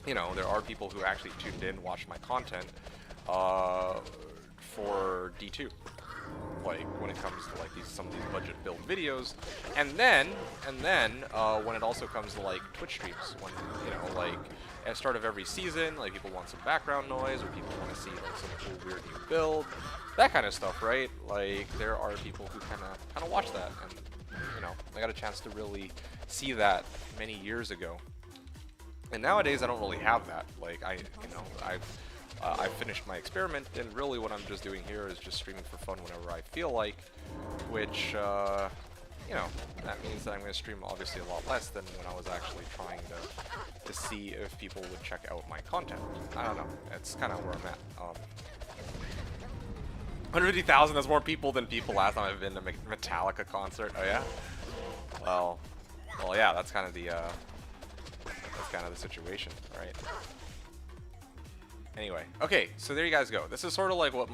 there are people who actually tuned in, watched my content for D2. Like, when it comes to like some of these budget build videos, and then when it also comes to like Twitch streams, when like at the start of every season, like people want some background noise, or people want to see like some cool weird new build, that kind of stuff, right? Like, there are people who kind of watch that, and I got a chance to really see that many years ago. And nowadays I don't really have that. Like, I've finished my experiment, and really what I'm just doing here is just streaming for fun whenever I feel like, which, that means that I'm going to stream obviously a lot less than when I was actually trying to see if people would check out my content. I don't know. It's kind of where I'm at. 150,000, that's more people than people last time I've been to a Metallica concert. Oh yeah? Well, yeah, that's kind of the situation, right? Anyway, okay, so there you guys go. This is sort of like what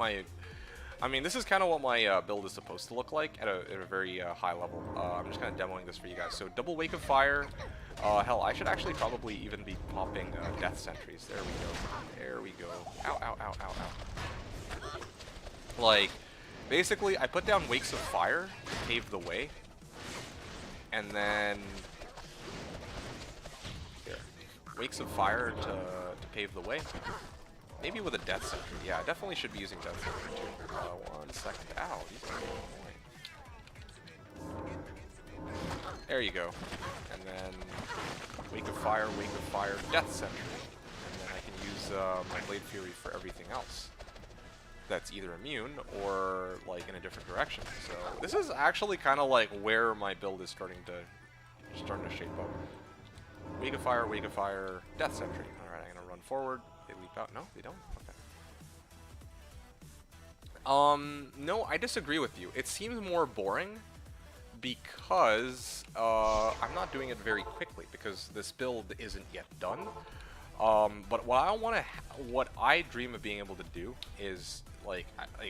this is kind of what my build is supposed to look like at a very high level. I'm just kind of demoing this for you guys. So double Wake of Fire. Hell, I should actually probably even be popping Death Sentries. There we go. There we go. Ow, ow, ow, ow, ow. Like, basically, I put down Wakes of Fire to pave the way. And then... Here. Wakes of Fire to pave the way. Maybe with a Death Sentry. Yeah, I definitely should be using Death Sentry too. 1 second. Ow, these are annoying. There you go. And then Wake of Fire, Death Sentry. And then I can use my Blade Fury for everything else that's either immune or like in a different direction. So this is actually kind of like where my build is starting to shape up. Wake of Fire, Death Sentry. Alright, I'm gonna run forward. They leap out. No, they don't? Okay. No, I disagree with you. It seems more boring because I'm not doing it very quickly because this build isn't yet done. But what I dream of being able to do is, like,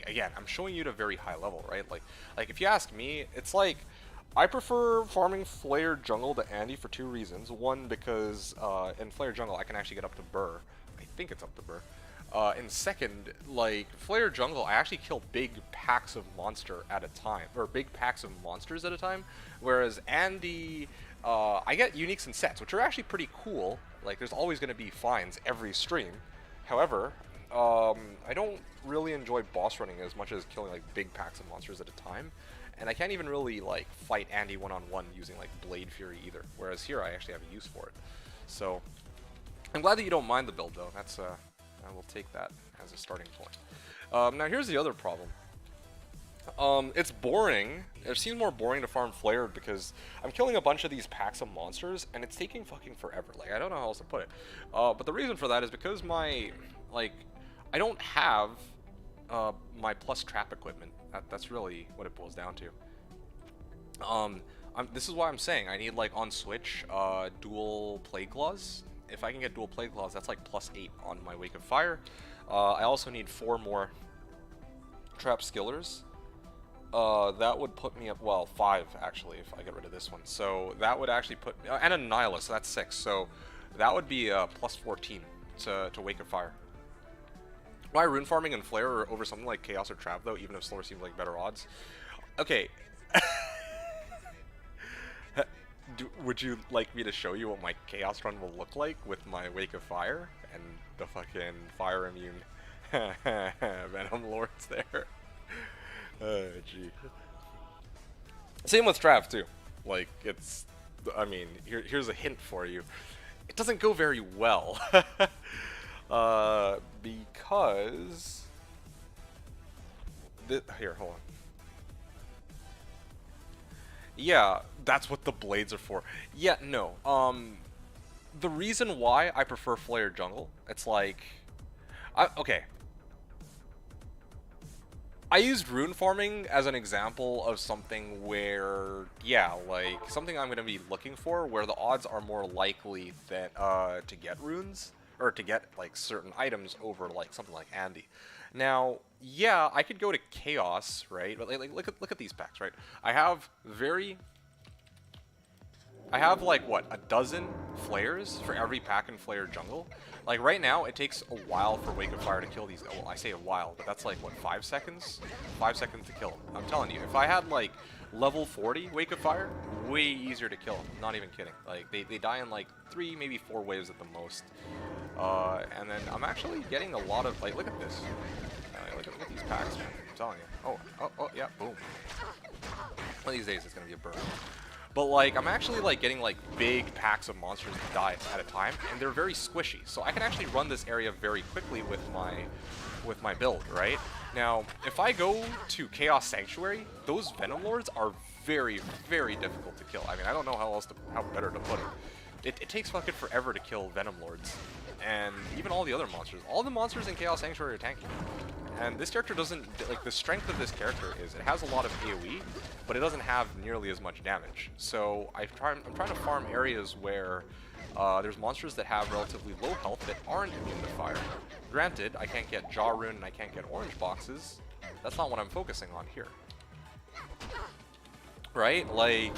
again, I'm showing you at a very high level, right? Like if you ask me, it's like, I prefer farming Flare Jungle to Andy for 2 reasons. One, because in Flare Jungle I can actually get up to Burr. I think it's up to Burr. And second, like, Flare Jungle, I actually kill big packs of monster at a time, or big packs of monsters at a time, whereas Andy, I get uniques and sets, which are actually pretty cool. Like, there's always going to be finds every stream. However, I don't really enjoy boss running as much as killing, like, big packs of monsters at a time. And I can't even really, like, fight Andy one-on-one using, like, Blade Fury either. Whereas here, I actually have a use for it. So, I'm glad that you don't mind the build, though. That's, I will take that as a starting point. Now, here's the other problem. It's boring. It seems more boring to farm Flared because I'm killing a bunch of these packs of monsters, and it's taking fucking forever. Like, I don't know how else to put it. But the reason for that is because my, like, I don't have my plus trap equipment. That's really what it boils down to. This is why I'm saying I need, like, on Switch, dual Plague Claws. If I can get dual Plague Claws, that's like +8 on my Wake of Fire. I also need 4 more Trap Skillers. That would put me up, well, 5 actually, if I get rid of this one. So that would actually put, and a Nihilist, so that's 6. So that would be +14 to Wake of Fire. Why rune farming and Flare over something like Chaos or Trap, though, even if Slower seems like better odds? Okay. would you like me to show you what my Chaos Run will look like with my Wake of Fire and the fucking fire immune Venom Lords there? Gee. Same with Trav too. Like, it's, I mean, here's a hint for you. It doesn't go very well. Because... Here, hold on. Yeah, that's what the blades are for. Yeah, no. The reason why I prefer Flare Jungle, it's like... okay. I used rune farming as an example of something where, yeah, like, something I'm going to be looking for where the odds are more likely that, to get runes, or to get, like, certain items over, like, something like Andy. Now, yeah, I could go to Chaos, right? But, like look at these packs, right? I have like, what, a dozen flares for every pack in Flare Jungle. Like, right now, it takes a while for Wake of Fire to kill these. Well, I say a while, but that's like, what, 5 seconds? 5 seconds to kill them. I'm telling you, if I had, like, level 40 Wake of Fire, way easier to kill them. Not even kidding. Like, they die in, like, 3, maybe 4 waves at the most. And then I'm actually getting a lot of, like, look at this. Look at these packs, man. I'm telling you. Oh, yeah, boom. One of these days, it's gonna be a burn. But, like, I'm actually, like, getting, like, big packs of monsters to die at a time, and they're very squishy. So I can actually run this area very quickly with my build, right? Now, if I go to Chaos Sanctuary, those Venom Lords are very, very difficult to kill. I mean, I don't know how better to put it. It takes fucking forever to kill Venom Lords. And even all the other monsters. All the monsters in Chaos Sanctuary are tanky. And this character doesn't, like, the strength of this character is it has a lot of AoE, but it doesn't have nearly as much damage. So I'm trying to farm areas where there's monsters that have relatively low health that aren't immune to fire. Granted, I can't get Jaw Rune and I can't get orange boxes. That's not what I'm focusing on here. Right? Like,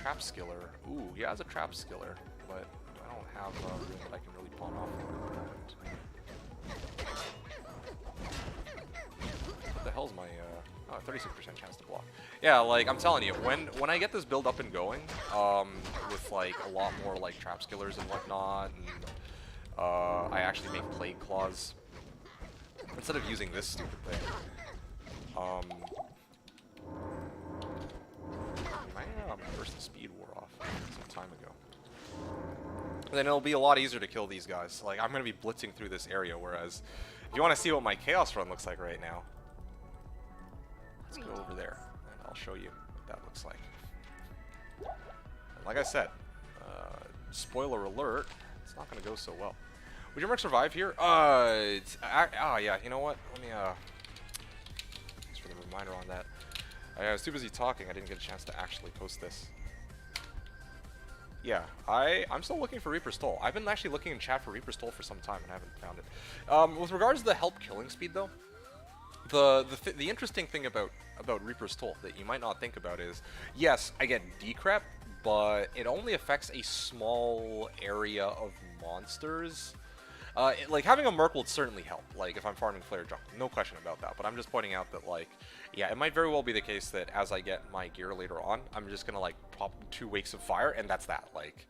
Trap Skiller. Ooh, he has a Trap Skiller, but I don't have a rune that I can really pawn off at the moment. What the hell's my, 36% chance to block. Yeah, like, I'm telling you, when I get this build up and going, with, like, a lot more, like, Trap Skillers and whatnot, and, I actually make Plague Claws, instead of using this stupid thing, my burst of speed wore off some time ago. And then it'll be a lot easier to kill these guys. Like, I'm going to be blitzing through this area, whereas if you want to see what my Chaos Run looks like right now, let's go over there, and I'll show you what that looks like. And like I said, spoiler alert, it's not going to go so well. Would your Merc survive here? Yeah, you know what? Let me, thanks for the reminder on that. I was too busy talking, I didn't get a chance to actually post this. Yeah, I'm still looking for Reaper's Toll. I've been actually looking in chat for Reaper's Toll for some time and haven't found it. With regards to the help killing speed, though, the interesting thing about Reaper's Toll that you might not think about is, yes, I get decrep, but it only affects a small area of monsters. Like, having a Merc will certainly help, like, if I'm farming Flare Jungle, no question about that, but I'm just pointing out that, like, yeah, it might very well be the case that as I get my gear later on, I'm just gonna, like, pop 2 Wakes of Fire, and that's that, like,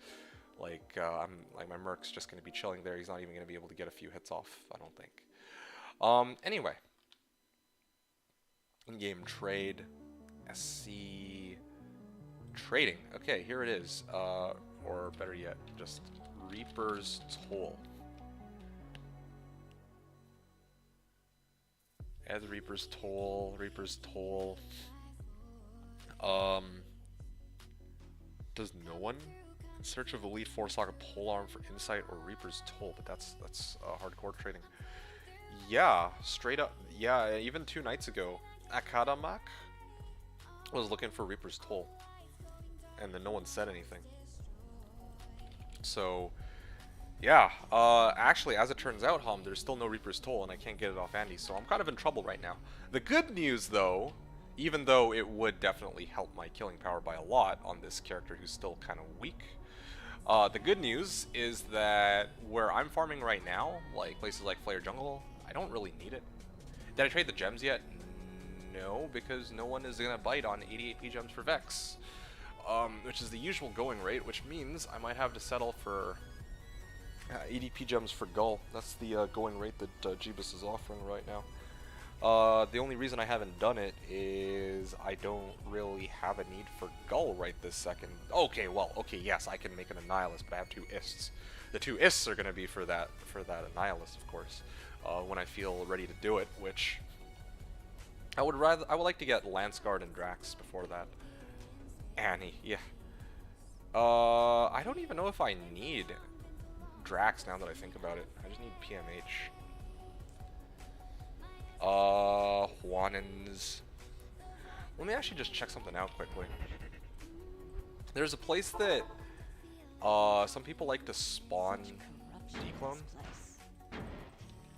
my Merc's just gonna be chilling there, he's not even gonna be able to get a few hits off, I don't think. Anyway. In-game trade, SC, trading, okay, here it is, or better yet, just Reaper's Toll. Add Reaper's Toll, Reaper's Toll. Does no one in search of Elite Force lock a polearm for Insight or Reaper's Toll? But that's hardcore trading. Yeah, straight up. Yeah, even 2 nights ago, Akadamak was looking for Reaper's Toll, and then no one said anything. So, yeah, actually, as it turns out, there's still no Reaper's Toll, and I can't get it off Andy, so I'm kind of in trouble right now. The good news, though, even though it would definitely help my killing power by a lot on this character who's still kind of weak, the good news is that where I'm farming right now, like places like Flare Jungle, I don't really need it. Did I trade the gems yet? No, because no one is going to bite on 88p gems for Vex. which is the usual going rate, which means I might have to settle for EDP gems for Gull. That's the going rate that Jeebus is offering right now. The only reason I haven't done it is I don't really have a need for Gull right this second. Okay, well, okay, yes, I can make an Annihilus, but I have 2 Ists. The 2 Ists are going to be for that Annihilus, of course, when I feel ready to do it, which I would like to get Lanceguard and Drax before that. Annie, yeah. I don't even know if I need Drax now that I think about it. I just need PMH. Juanins. Let me actually just check something out quickly. There's a place that some people like to spawn declone.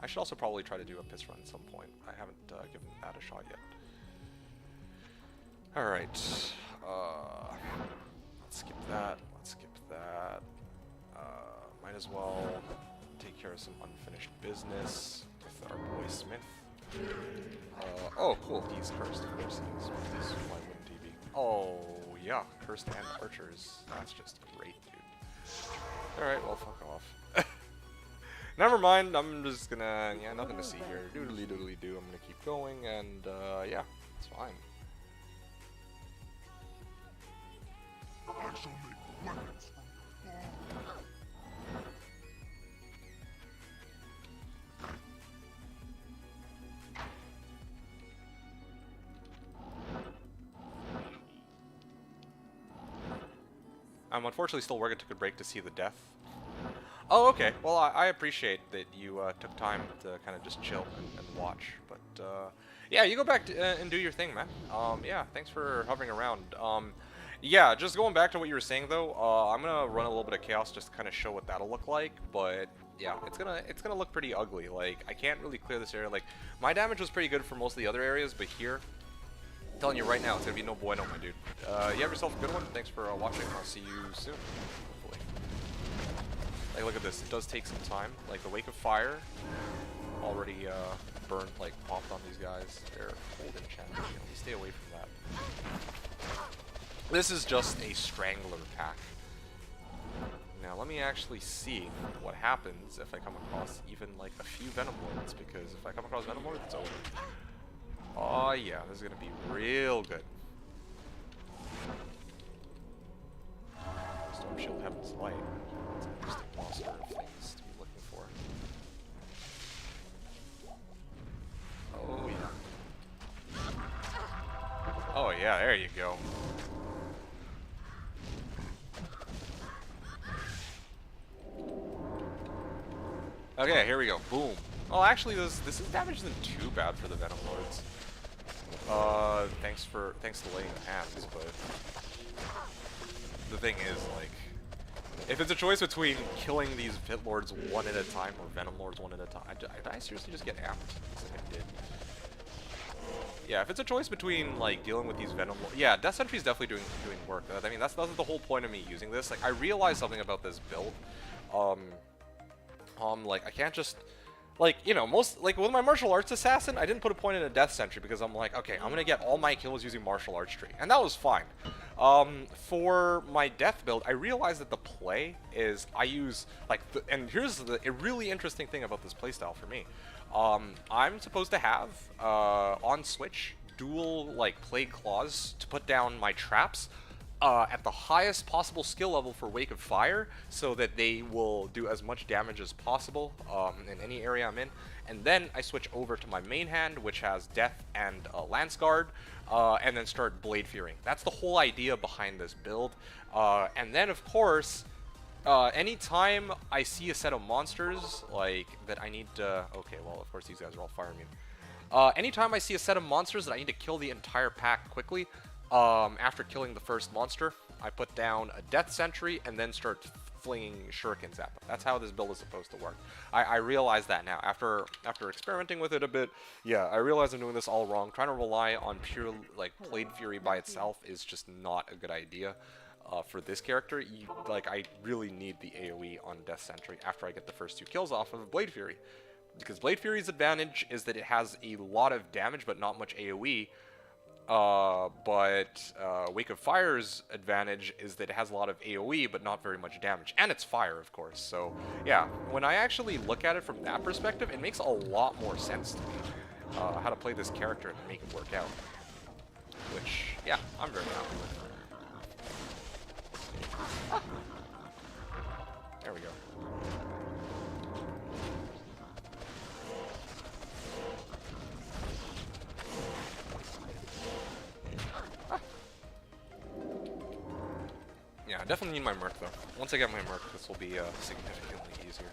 I should also probably try to do a piss run at some point. I haven't given that a shot yet. Alright. Let's skip that. Let's skip that. Might as well take care of some unfinished business with our boy Smith. Oh, cool. He's cursed. Of course he is. Why wouldn't he be? Oh, yeah. Cursed and archers. That's just great, dude. Alright, well, fuck off. Never mind. I'm just gonna... Yeah, nothing to see here. Doodly doodly doo. I'm gonna keep going, and, yeah. It's fine. I shall make weapons from your fall. I'm unfortunately still working. Took a break to see the death. Oh, okay. Well, I appreciate that you took time to kind of just chill and watch. But yeah, you go back to, and do your thing, man. Yeah, thanks for hovering around. Yeah, just going back to what you were saying though. I'm gonna run a little bit of chaos just to kind of show what that'll look like. But yeah, it's gonna look pretty ugly. Like I can't really clear this area. Like my damage was pretty good for most of the other areas, but here. I'm telling you right now, it's gonna be no bueno, my dude. You have yourself a good one. Thanks for watching. I'll see you soon, hopefully. Like, look at this. It does take some time. Like, the Wake of Fire already burned, like, popped on these guys. They're cold enchanted. You know, stay away from that. This is just a Strangler pack. Now, let me actually see what happens if I come across even, like, a few Venom Lords, because if I come across Venom Lords, it's over. Oh yeah, this is gonna be real good. Storm Shield Heaven's Light. It's an interesting monster of things to be looking for. Oh yeah. Oh yeah, there you go. Okay, here we go. Boom. Oh, actually, this damage isn't too bad for the Venom Lords. Thanks to laying hands, but the thing is, like, if it's a choice between killing these Pit Lords one at a time or Venom Lords one at a time, did I seriously just get amped? I did. Yeah, if it's a choice between, like, dealing with these Venom Lords, yeah, Death Sentry's definitely doing work. I mean, that's the whole point of me using this. Like, I realized something about this build. Like, I can't just... Like, you know, like, with my martial arts assassin, I didn't put a point in a death sentry because I'm like, okay, I'm gonna get all my kills using martial arts tree. And that was fine. For my death build, I realized that the play is I use, like, and here's a really interesting thing about this playstyle for me. I'm supposed to have, on Switch, dual, like, Plague Claws to put down my traps. At the highest possible skill level for Wake of Fire, so that they will do as much damage as possible in any area I'm in. And then I switch over to my main hand, which has Death and Lance Guard, and then start Blade Furying. That's the whole idea behind this build. And then, of course, anytime I see a set of monsters, like, that I need to... Okay, well, of course, these guys are all fire immune. Anytime I see a set of monsters that I need to kill the entire pack quickly, after killing the first monster, I put down a Death Sentry and then start flinging shurikens at them. That's how this build is supposed to work. I realize that now. After experimenting with it a bit, yeah, I realize I'm doing this all wrong. Trying to rely on pure, like, Blade Fury by itself is just not a good idea. For this character, I really need the AoE on Death Sentry after I get the first 2 kills off of Blade Fury. Because Blade Fury's advantage is that it has a lot of damage but not much AoE, But Wake of Fire's advantage is that it has a lot of AoE, but not very much damage. And it's fire, of course. So, yeah, when I actually look at it from that perspective, it makes a lot more sense to me how to play this character and make it work out. Which, yeah, I'm very happy with. There we go. Yeah, I definitely need my Merc though. Once I get my Merc, this will be significantly easier.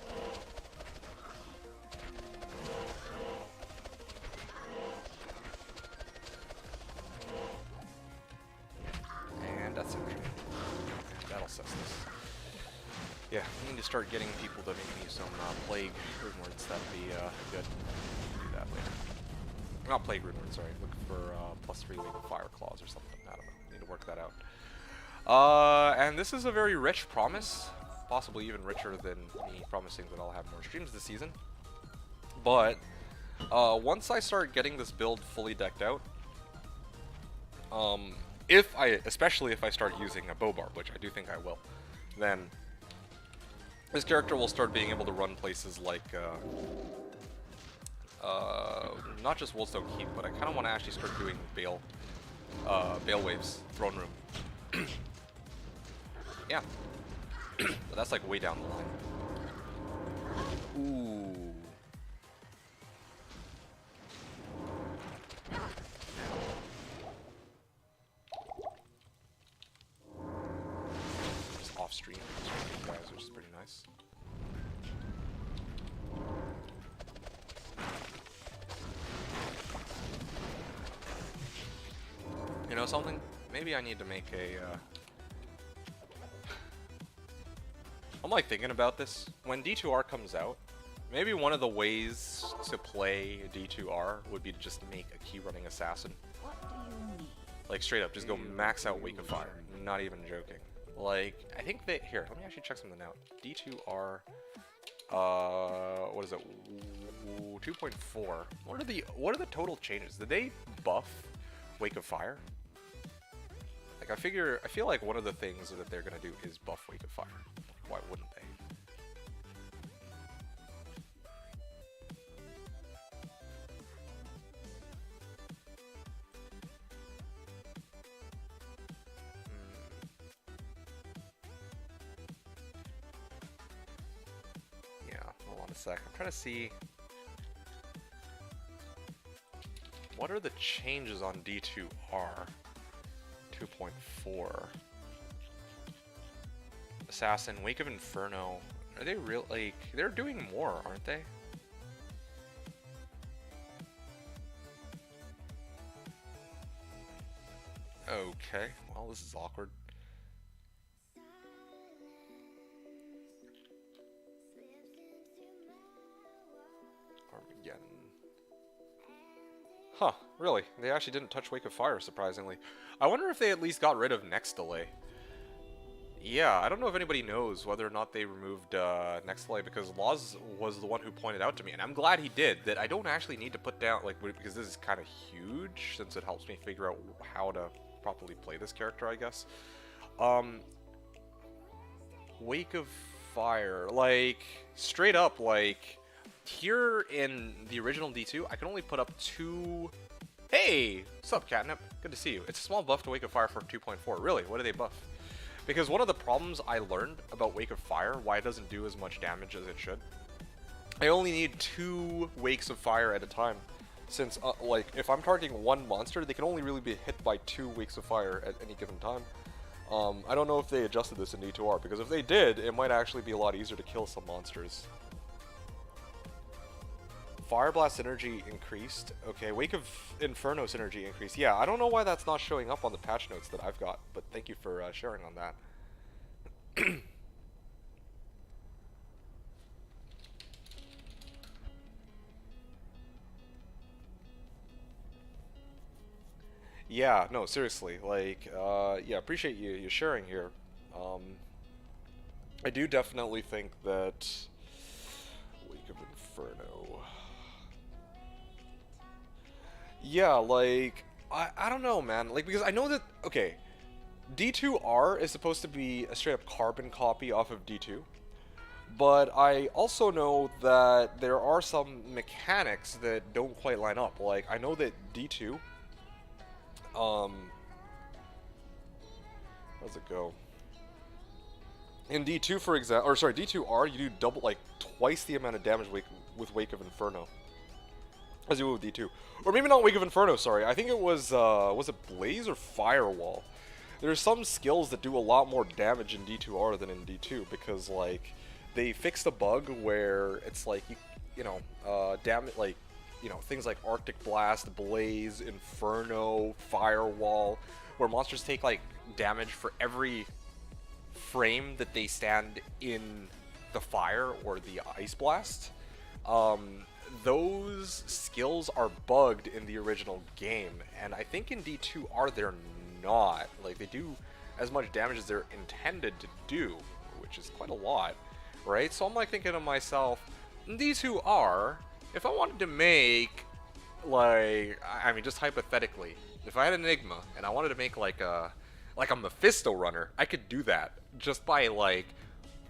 And that's it. And that'll assess this. Yeah, I need to start getting people to make me some Plague Rune Words. That'd be good. Do that later. Not Plague Rune Words, sorry. Look for +3 Wave of Fire Claws or something. I don't know. Need to work that out. And this is a very rich promise, possibly even richer than me promising that I'll have more streams this season. But once I start getting this build fully decked out, especially if I start using a bow barb, which I do think I will, then this character will start being able to run places like not just Woldstone Keep, but I kind of want to actually start doing Bale Waves, Throne Room. Yeah. But that's like way down the line. Ooh. Just off stream, guys, which is pretty nice. You know something? Maybe I need to make a I'm like thinking about this. When D2R comes out, maybe one of the ways to play D2R would be to just make a key running assassin. What do you need? Like straight up, just go max out Wake of Fire. I'm not even joking. Like, I think they here, let me actually check something out. D2R what is it? 2.4. What are the total changes? Did they buff Wake of Fire? Like I feel like one of the things that they're gonna do is buff Wake of Fire. Why wouldn't they? Yeah, hold on a sec. I'm trying to see what are the changes on D2R 2.4. Assassin, Wake of Inferno. Are they real? Like, they're doing more, aren't they? Okay, well, this is awkward. Armageddon. Huh, really? They actually didn't touch Wake of Fire, surprisingly. I wonder if they at least got rid of Next Delay. Yeah, I don't know if anybody knows whether or not they removed Next Delay, because Laws was the one who pointed out to me, and I'm glad he did, that I don't actually need to put down, like, because this is kind of huge, since it helps me figure out how to properly play this character, I guess. Wake of Fire, like, straight up, like, here in the original D2, I can only put up 2... Hey! What's up, Catnip? Good to see you. It's a small buff to Wake of Fire for 2.4. Really? What do they buff? Because one of the problems I learned about Wake of Fire, why it doesn't do as much damage as it should, I only need 2 Wakes of Fire at a time. Since, like, if I'm targeting one monster, they can only really be hit by 2 Wakes of Fire at any given time. I don't know if they adjusted this in D2R, because if they did, it might actually be a lot easier to kill some monsters. Fire Blast synergy increased. Okay, Wake of Inferno synergy increased. Yeah, I don't know why that's not showing up on the patch notes that I've got, but thank you for sharing on that. Yeah, no, seriously, like, yeah, appreciate you sharing here. I do definitely think that Wake of Inferno... Yeah, like, I don't know, man. Like, because I know that, okay, D2R is supposed to be a straight up carbon copy off of D2. But I also know that there are some mechanics that don't quite line up. Like, I know that D2, how does it go? In D2, for example, or sorry, D2R, you do double, like, twice the amount of damage with Wake of Inferno as you would with D2. Or maybe not Wake of Inferno, sorry. I think it was it Blaze or Firewall? There's some skills that do a lot more damage in D2R than in D2 because, like, they fixed a bug where it's like, like, things like Arctic Blast, Blaze, Inferno, Firewall, where monsters take, like, damage for every frame that they stand in the fire or the Ice Blast. Those skills are bugged in the original game, and I think in D2R they're not. Like, they do as much damage as they're intended to do, which is quite a lot. Right? So I'm like thinking to myself, D2R, if I wanted to make, like, I mean, just hypothetically, if I had an Enigma and I wanted to make like a Mephisto runner, I could do that just by, like,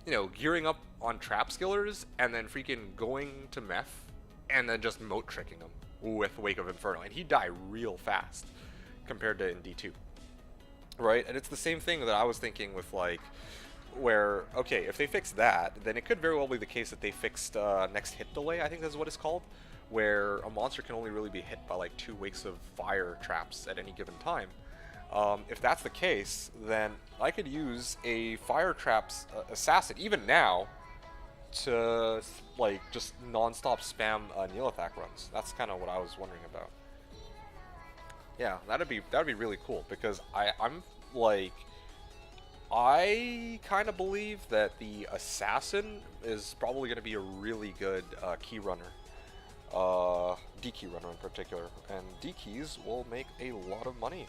gearing up on trap skillers and then freaking going to Meth and then just moat tricking him with Wake of Inferno, and he'd die real fast compared to in D2. Right? And it's the same thing that I was thinking with, like, where, okay, if they fix that, then it could very well be the case that they fixed next hit delay, I think that's what it's called, where a monster can only really be hit by like 2 wakes of fire traps at any given time. If that's the case, then I could use a fire traps assassin, even now, to, like, just non-stop spam Neelathak runs. That's kind of what I was wondering about. Yeah, that'd be really cool, because I'm like, I kind of believe that the Assassin is probably going to be a really good key runner. D-key runner in particular. And D-keys will make a lot of money.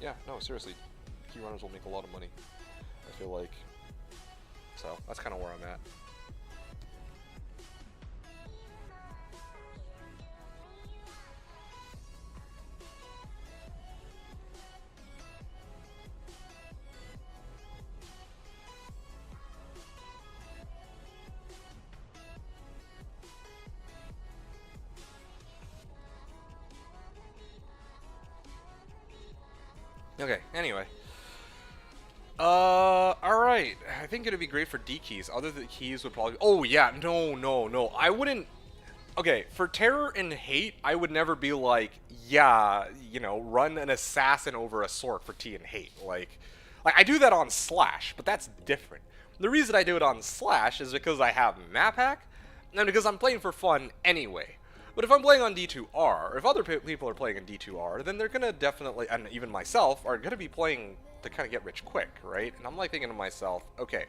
Yeah, no, seriously. Key runners will make a lot of money, I feel like. So, that's kind of where I'm at. Okay, anyway. Alright. I think it'd be great for D keys. Other than keys would probably... Oh, yeah. No. I wouldn't... Okay, for Terror and Hate, I would never be like, yeah, run an Assassin over a Sork for T and Hate. Like, I do that on Slash, but that's different. The reason I do it on Slash is because I have Map Hack, and because I'm playing for fun anyway. But if I'm playing on D2R, if other people are playing in D2R, then they're gonna definitely, and even myself, are gonna be playing to kind of get rich quick, right? And I'm like thinking to myself, okay,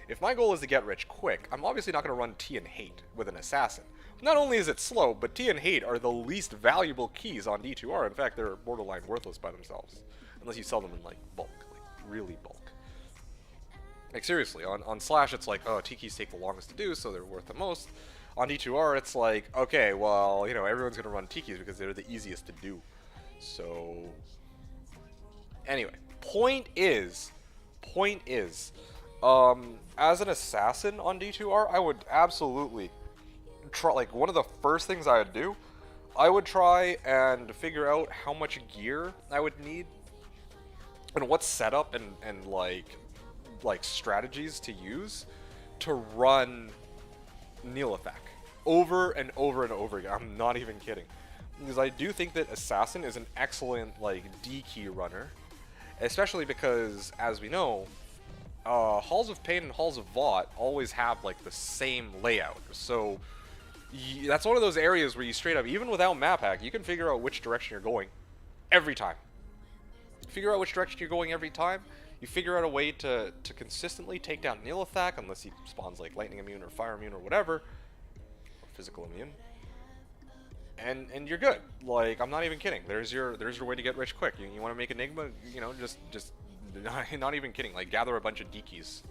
if my goal is to get rich quick, I'm obviously not gonna run T and Hate with an Assassin. Not only is it slow, but T and Hate are the least valuable keys on D2R. In fact, they're borderline worthless by themselves. Unless you sell them in, like, bulk. Like, really bulk. Like, seriously, on Slash, it's like, oh, T keys take the longest to do, so they're worth the most. On D2R, it's like, okay, well, everyone's going to run T keys because they're the easiest to do. So, anyway, point is, as an assassin on D2R, I would absolutely try, like, one of the first things I would do, I would try and figure out how much gear I would need and what setup and like strategies to use to run Neelathak over and over and over again. I'm not even kidding, because I do think that Assassin is an excellent, like, D key runner, especially because, as we know, Halls of Pain and Halls of Vought always have, like, the same layout. So that's one of those areas where you straight up, even without map hack, you can figure out which direction you're going every time. Figure out which direction you're going every time. You figure out a way to consistently take down Neelathak, unless he spawns, like, lightning immune or fire immune or whatever, or physical immune, and you're good. Like, I'm not even kidding. There's your way to get rich quick. You want to make Enigma, just not even kidding. Like, gather a bunch of D keys,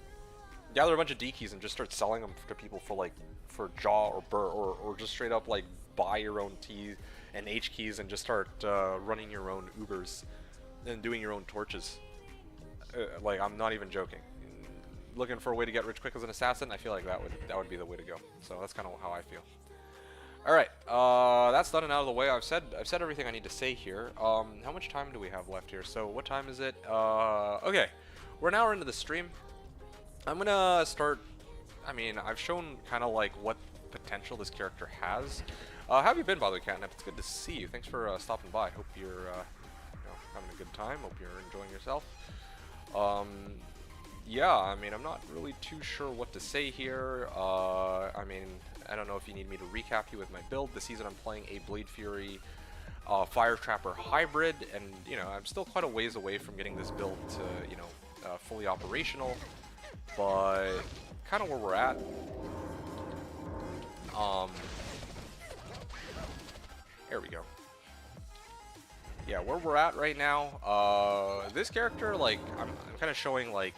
and just start selling them to people for, like, for Jaw or Burr, or just straight up, like, buy your own T and H keys and just start running your own Ubers and doing your own torches. Like, I'm not even joking. Looking for a way to get rich quick as an assassin, I feel like that would be the way to go. So that's kind of how I feel. All right, that's done and out of the way. I've said everything I need to say here. How much time do we have left here? So what time is it? Okay, we're an hour into the stream. I'm gonna start. I mean, I've shown kind of like what potential this character has. How have you been, by the way, Catnip? It's good to see you. Thanks for stopping by. Hope you're having a good time. Hope you're enjoying yourself. Yeah, I mean, I'm not really too sure what to say here. I mean, I don't know if you need me to recap you with my build. This season I'm playing a Blade Fury Fire Trapper hybrid, and, you know, I'm still quite a ways away from getting this build to, you know, fully operational, but kind of where we're at. There we go. Yeah, where we're at right now, this character, like, I'm kind of showing, like,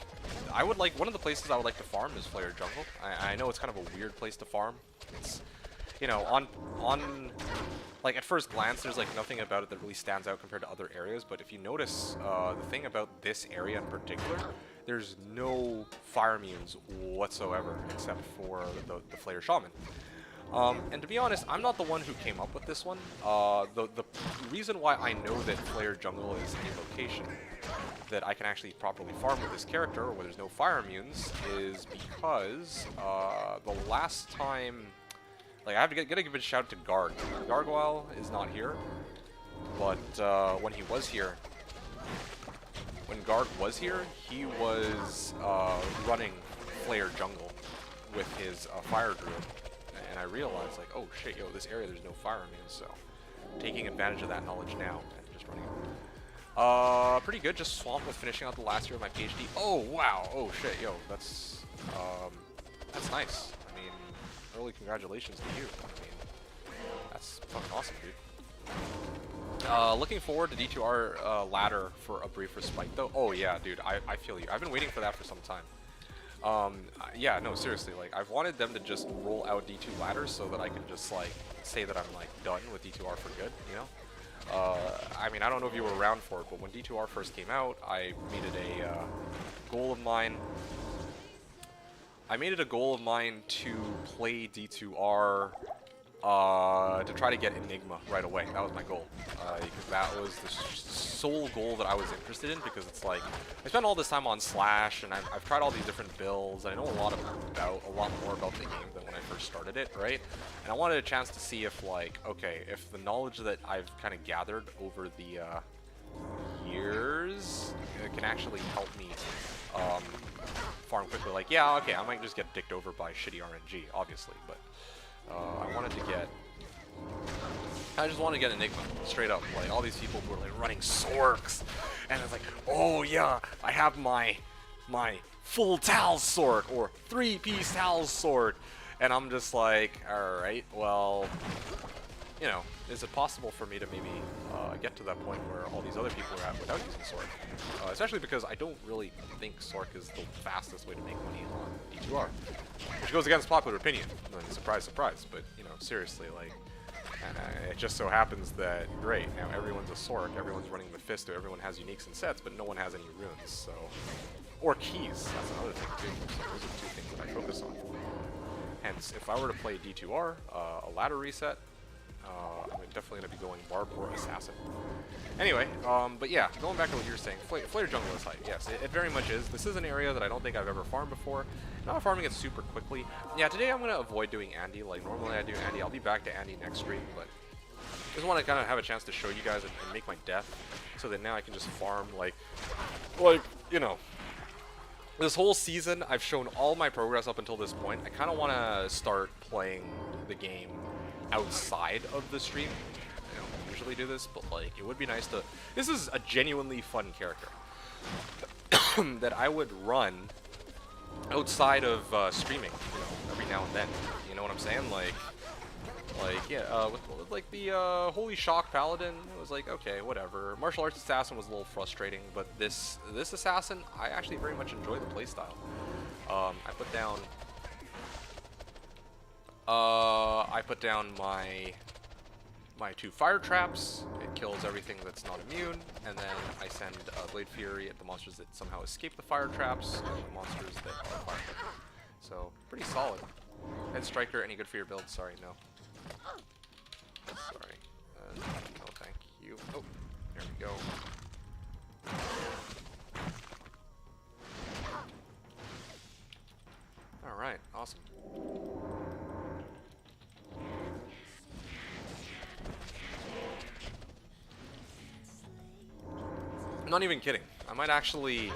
I would like, one of the places I would like to farm is Flare Jungle. I know it's kind of a weird place to farm. It's, you know, on, like, at first glance, there's, like, nothing about it that really stands out compared to other areas, but if you notice, the thing about this area in particular, there's no fire immunes whatsoever, except for the Flare Shaman. And to be honest, I'm not the one who came up with this one. The reason why I know that Flare Jungle is a location that I can actually properly farm with this character, where there's no fire immunes, is because the last time, like, I have to give a shout out to Garg. Gargoyle is not here, but when he was here, when Garg was here, he was running Flare Jungle with his Fire Druid. And I realized, like, oh shit, yo, this area there's no fire immunes, so taking advantage of that knowledge now and just running it. Pretty good, just swamped with finishing out the last year of my PhD. Oh wow, oh shit, yo, that's nice. I mean, early congratulations to you. I mean, that's fucking awesome, dude. Looking forward to D2R ladder for a brief respite though. Oh yeah, dude, I feel you. I've been waiting for that for some time. Yeah, no, seriously, like, I've wanted them to just roll out D2 ladders so that I can just, like, say that I'm, like, done with D2R for good, you know? I mean, I don't know if you were around for it, but when D2R first came out, I made it a goal of mine. I made it a goal of mine to play D2R to try to get Enigma right away. That was my goal, because that was the sole goal that I was interested in, because it's like, I spent all this time on Slash, and I've tried all these different builds, and I know a lot more about the game than when I first started it, right? And I wanted a chance to see if, like, okay, if the knowledge that I've kind of gathered over the years can actually help me farm quickly. Like, yeah, okay, I might just get dicked over by shitty RNG, obviously, but I just want to get Enigma, straight up. Like, all these people who are, like, running Sorks, and it's like, oh yeah, I have my full Tal Sork, or 3-piece Tal Sork, and I'm just like, alright, well, you know, is it possible for me to maybe get to that point where all these other people are at without using Sork? Especially because I don't really think Sork is the fastest way to make money on D2R, which goes against popular opinion. I mean, surprise, surprise. But, you know, seriously, like, it just so happens that, great, now everyone's a Sork, everyone's running Mephisto, everyone has uniques and sets, but no one has any runes, so... Or keys, that's another thing, too. So those are two things that I focus on. Hence, if I were to play D2R, a ladder reset, I'm definitely going to be going Barb or Assassin. Anyway, but yeah, going back to what you were saying, Flare Jungle is hype. Yes, it very much is. This is an area that I don't think I've ever farmed before. Not farming it super quickly. Yeah, today I'm going to avoid doing Andy. Like, normally I do Andy. I'll be back to Andy next stream, but I just want to kind of have a chance to show you guys and make my death, so that now I can just farm, like, you know. This whole season, I've shown all my progress up until this point. I kind of want to start playing the game outside of the stream. I don't usually do this, but, like, it would be nice to... This is a genuinely fun character that I would run outside of streaming, you know, every now and then. You know what I'm saying? Like yeah, with like the Holy Shock Paladin, it was like, okay, whatever. Martial Arts Assassin was a little frustrating, but this Assassin, I actually very much enjoy the playstyle. I put down my my 2 fire traps. It kills everything that's not immune, and then I send Blade Fury at the monsters that somehow escape the fire traps, and the monsters that are fire traps. So, pretty solid. Head Striker, any good for your build? Sorry, no. Sorry. No, thank you. Oh, there we go. Alright, awesome. I'm not even kidding. I might actually...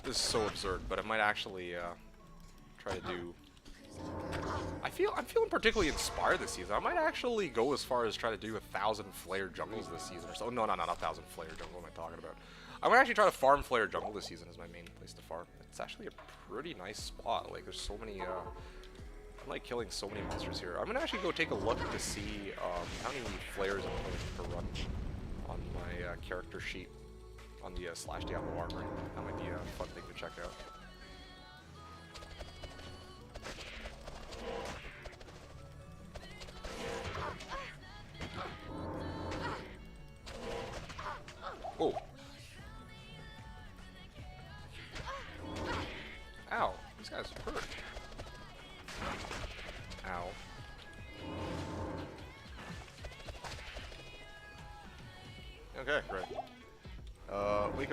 This is so absurd, but I might actually try to do... I'm feeling particularly inspired this season. I might actually go as far as try to do 1,000 Flare jungles this season or so. No, not 1,000 Flare jungle. What am I talking about? I might actually try to farm Flare jungle this season as my main place to farm. It's actually a pretty nice spot. Like, there's so many, I'm like killing so many monsters here. I'm gonna actually go take a look to see how many flares I'm going to run on my character sheet on the Slashdiablo armor. That might be a fun thing to check out. Oh. Ow. This guy's hurt. Ow. Okay, great. Wake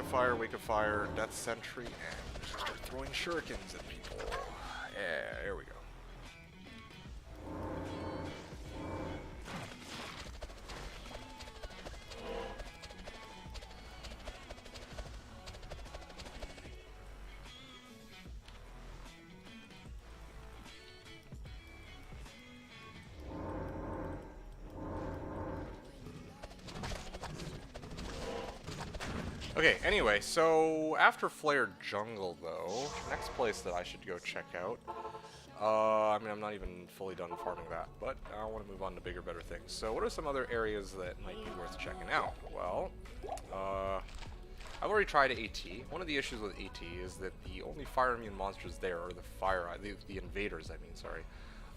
of Fire, Death Sentry, and start throwing shurikens at people. Yeah, there we go. Okay, anyway, so after Flare Jungle, though, next place that I should go check out, I mean, I'm not even fully done farming that, but I want to move on to bigger, better things. So what are some other areas that might be worth checking out? Well, I've already tried AT. One of the issues with AT is that the only fire immune monsters there are the invaders, I mean, sorry.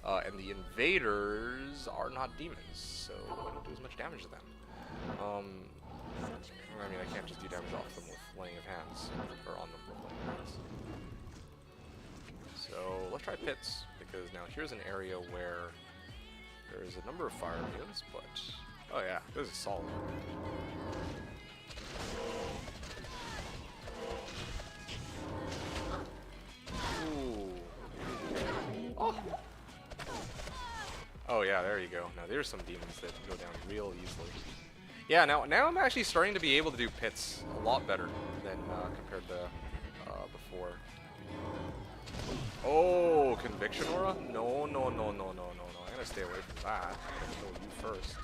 And the invaders are not demons, so I don't do as much damage to them. I mean, I can't just do damage off them with laying of hands, or on them with laying of hands. So let's try pits, because now here's an area where there's a number of fire immunes, but oh yeah, this is solid. Ooh. Oh. Oh yeah, there you go. Now there's some demons that go down real easily. Yeah, now I'm actually starting to be able to do pits a lot better than compared to before. Oh, Conviction Aura? No. I'm gonna stay away from that. I'm gonna kill you first.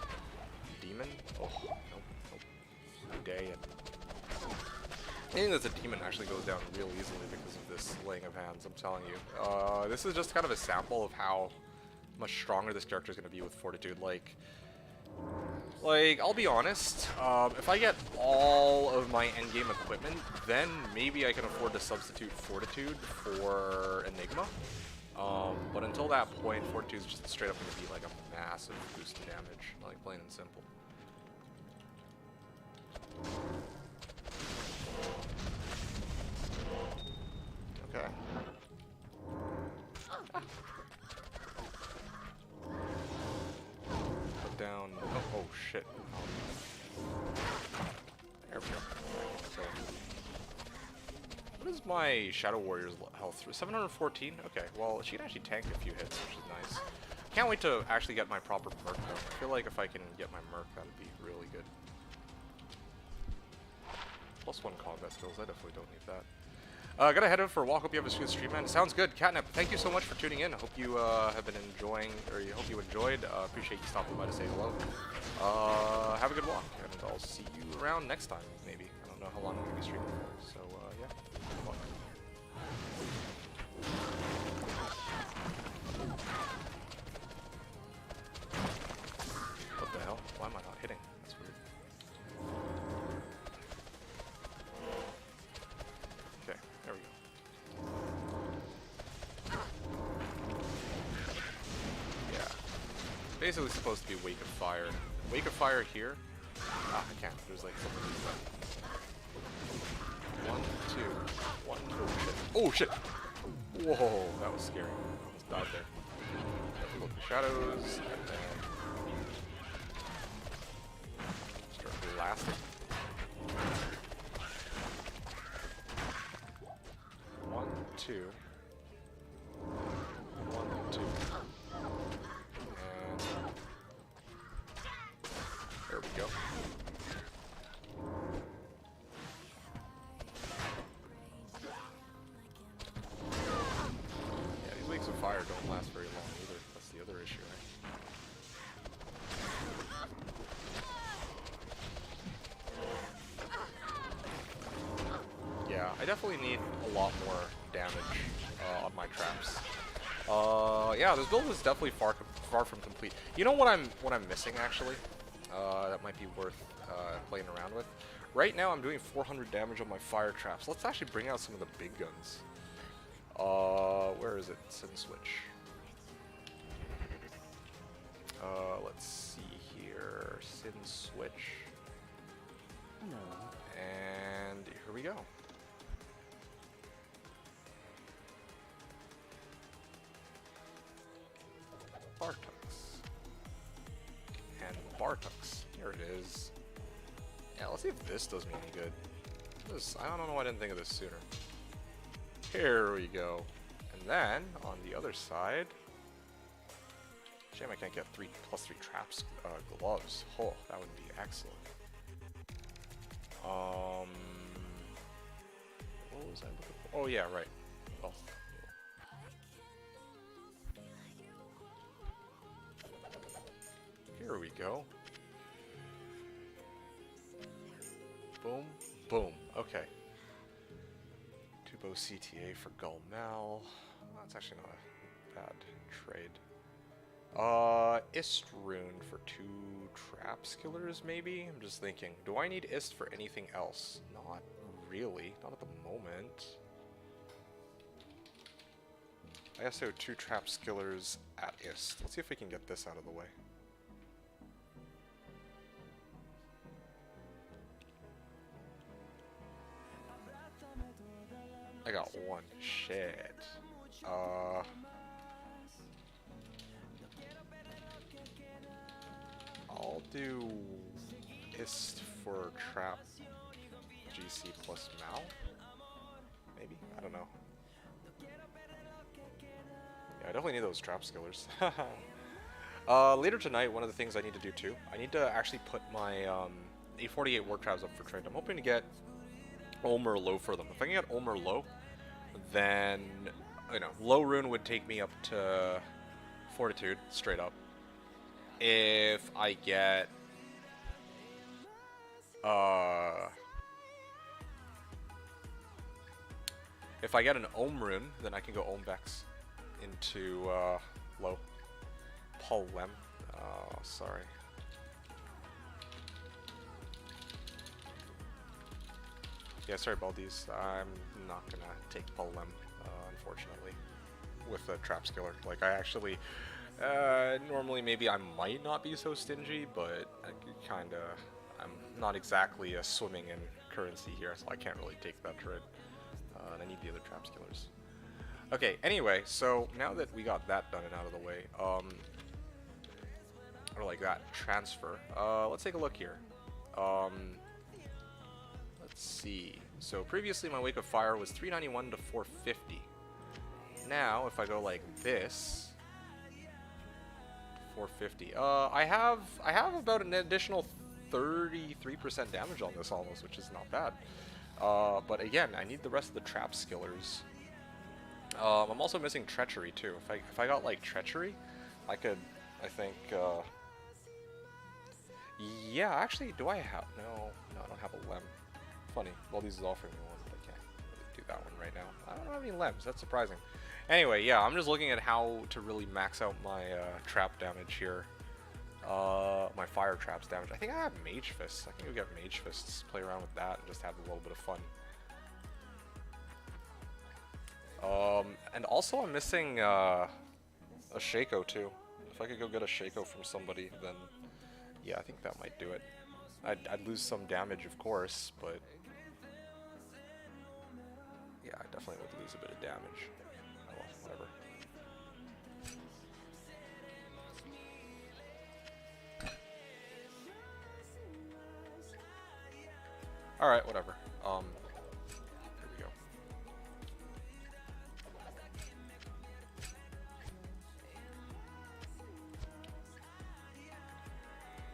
Demon? Oh, nope. Day and anything that's a demon actually goes down real easily because of this laying of hands, I'm telling you. This is just kind of a sample of how much stronger this character is gonna be with Fortitude. Like, I'll be honest, if I get all of my endgame equipment, then maybe I can afford to substitute Fortitude for Enigma. But until that point, Fortitude is just straight up going to be like a massive boost in damage, like plain and simple. Okay. Down. Oh shit. There we go. So, what is my Shadow Warrior's health? 714? Okay, well, she can actually tank a few hits, which is nice. Can't wait to actually get my proper Merc, though. I feel like if I can get my Merc, that would be really good. +1 combat skills, I definitely don't need that. Gotta head out for a walk. Hope you have a good stream, man. Sounds good. Catnip, thank you so much for tuning in. I hope you have been enjoying, or I hope you enjoyed. Appreciate you stopping by to say hello. Have a good walk, and I'll see you around next time, maybe. I don't know how long I'm gonna be streaming for, so yeah. Good luck. What the hell? Why am I not hitting? That's weird. Okay, there we go. basically supposed to be Wake of Fire. Wake of Fire here. Ah, I can't. There's like something to do. 1, 2, 1. Oh shit! Whoa, that was scary. Almost died there. Careful with the shadows, and then start blasting. 1, 2. 1, 2. And there we go. Yeah, these Wakes of Fire don't last very long either. That's the other issue, right? Yeah, I definitely need a lot more damage on my traps. Yeah, this build is definitely far from complete. You know what I'm missing actually? That might be worth playing around with. Right now I'm doing 400 damage on my fire traps. Let's actually bring out some of the big guns. Where is it? Sin switch. Let's see here. Sin switch. And here we go. Bartux. And Bartux. Here it is. Yeah, let's see if this does me any good. I don't know why I didn't think of this sooner. Here we go. And then, on the other side... Shame I can't get +3 traps gloves. Oh, that would be excellent. What was I looking for? Oh yeah, right. Well, here we go. Boom, boom. Okay. Tubo CTA for Gull Mal. That's actually not a bad trade. Ist rune for 2 trap skillers, maybe? I'm just thinking, do I need Ist for anything else? Not really, not at the moment. I guess there are 2 trap skillers at Ist. Let's see if we can get this out of the way. I got 1. Shit. I'll do Ist for trap GC plus Mal? Maybe? I don't know. Yeah, I definitely need those trap skillers. Later tonight, one of the things I need to do too, I need to actually put my A48 war traps up for trade. I'm hoping to get Olm or Low for them. If I can get Olm or Low, then, you know, low rune would take me up to Fortitude, straight up. If I get an Ohm rune, then I can go Ohm Vex into low. Polem. Oh, sorry. Yeah, sorry, Baldies. I'm not gonna take Polem, unfortunately, with a trap skiller. Like, I actually. Normally maybe I might not be so stingy, but I'm not exactly swimming in currency here, so I can't really take that trade. And I need the other trap skillers. Okay, anyway, so now that we got that done and out of the way, or like that transfer, let's take a look here. Let's see. So previously my Wake of Fire was 391 to 450. Now, if I go like this, 450. I have about an additional 33% damage on this almost, which is not bad. But again, I need the rest of the trap skillers. I'm also missing Treachery too. If I got like Treachery, I could, I think. Yeah, actually, do I have? No, I don't have a Lem. Funny. Well, these is offering me one, but I can't really do that one right now. I don't have any Lems. That's surprising. Anyway, yeah, I'm just looking at how to really max out my trap damage here. My fire traps damage. I think I have Mage Fists. I think we get Mage Fists, play around with that, and just have a little bit of fun. And also I'm missing a Shaco too. If I could go get a Shaco from somebody, then yeah, I think that might do it. I'd lose some damage, of course, but yeah, I definitely would lose a bit of damage. Oh well, whatever. Alright, whatever. Here we go.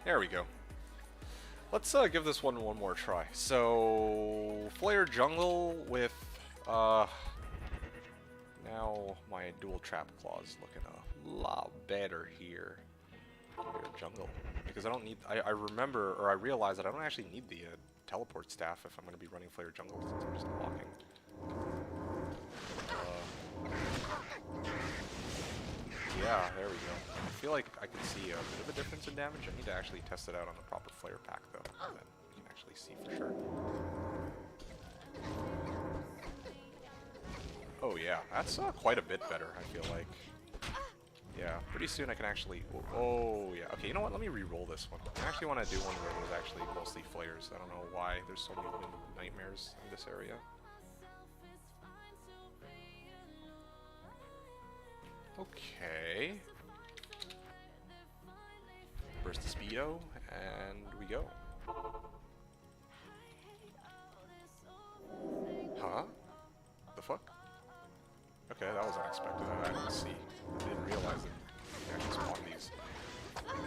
There we go. Let's give this one more try. So, Flare Jungle with, now my dual trap claws looking a lot better here. Flare Jungle. Because I don't need, I remember, or I realize that I don't actually need the teleport staff if I'm going to be running Flare Jungle since I'm just walking. Yeah, there we go. I feel like I can see a bit of a difference in damage. I need to actually test it out on the proper flare pack, though, and then we can actually see for sure. Oh yeah, that's quite a bit better, I feel like. Yeah, pretty soon I can actually... Oh yeah, okay, you know what? Let me re-roll this one. I actually want to do one where there's actually mostly flares. I don't know why there's so many nightmares in this area. Okay. Burst the speedo, and we go. Huh? The fuck? Okay, that was unexpected. I didn't see. I didn't realize that you can actually spawn these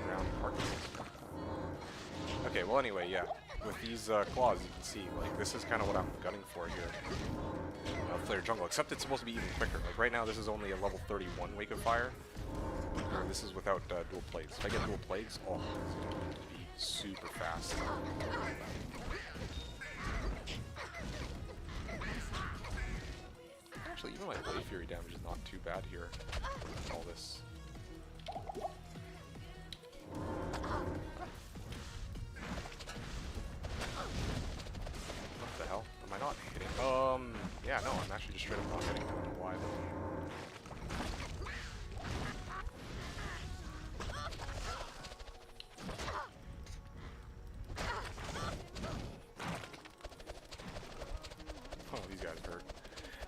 round particles. Okay, well anyway, yeah. With these claws, you can see, like, this is kind of what I'm gunning for here. Flare Jungle, except it's supposed to be even quicker. Like right now, this is only a level 31 Wake of Fire. This is without dual plagues. If I get dual plagues, oh, it's going to be super fast. Actually, even my Blade Fury damage is not too bad here. All this. What the hell? Am I not hitting? Yeah, no, I'm actually just straight up not hitting. I don't know why though. Oh, these guys hurt.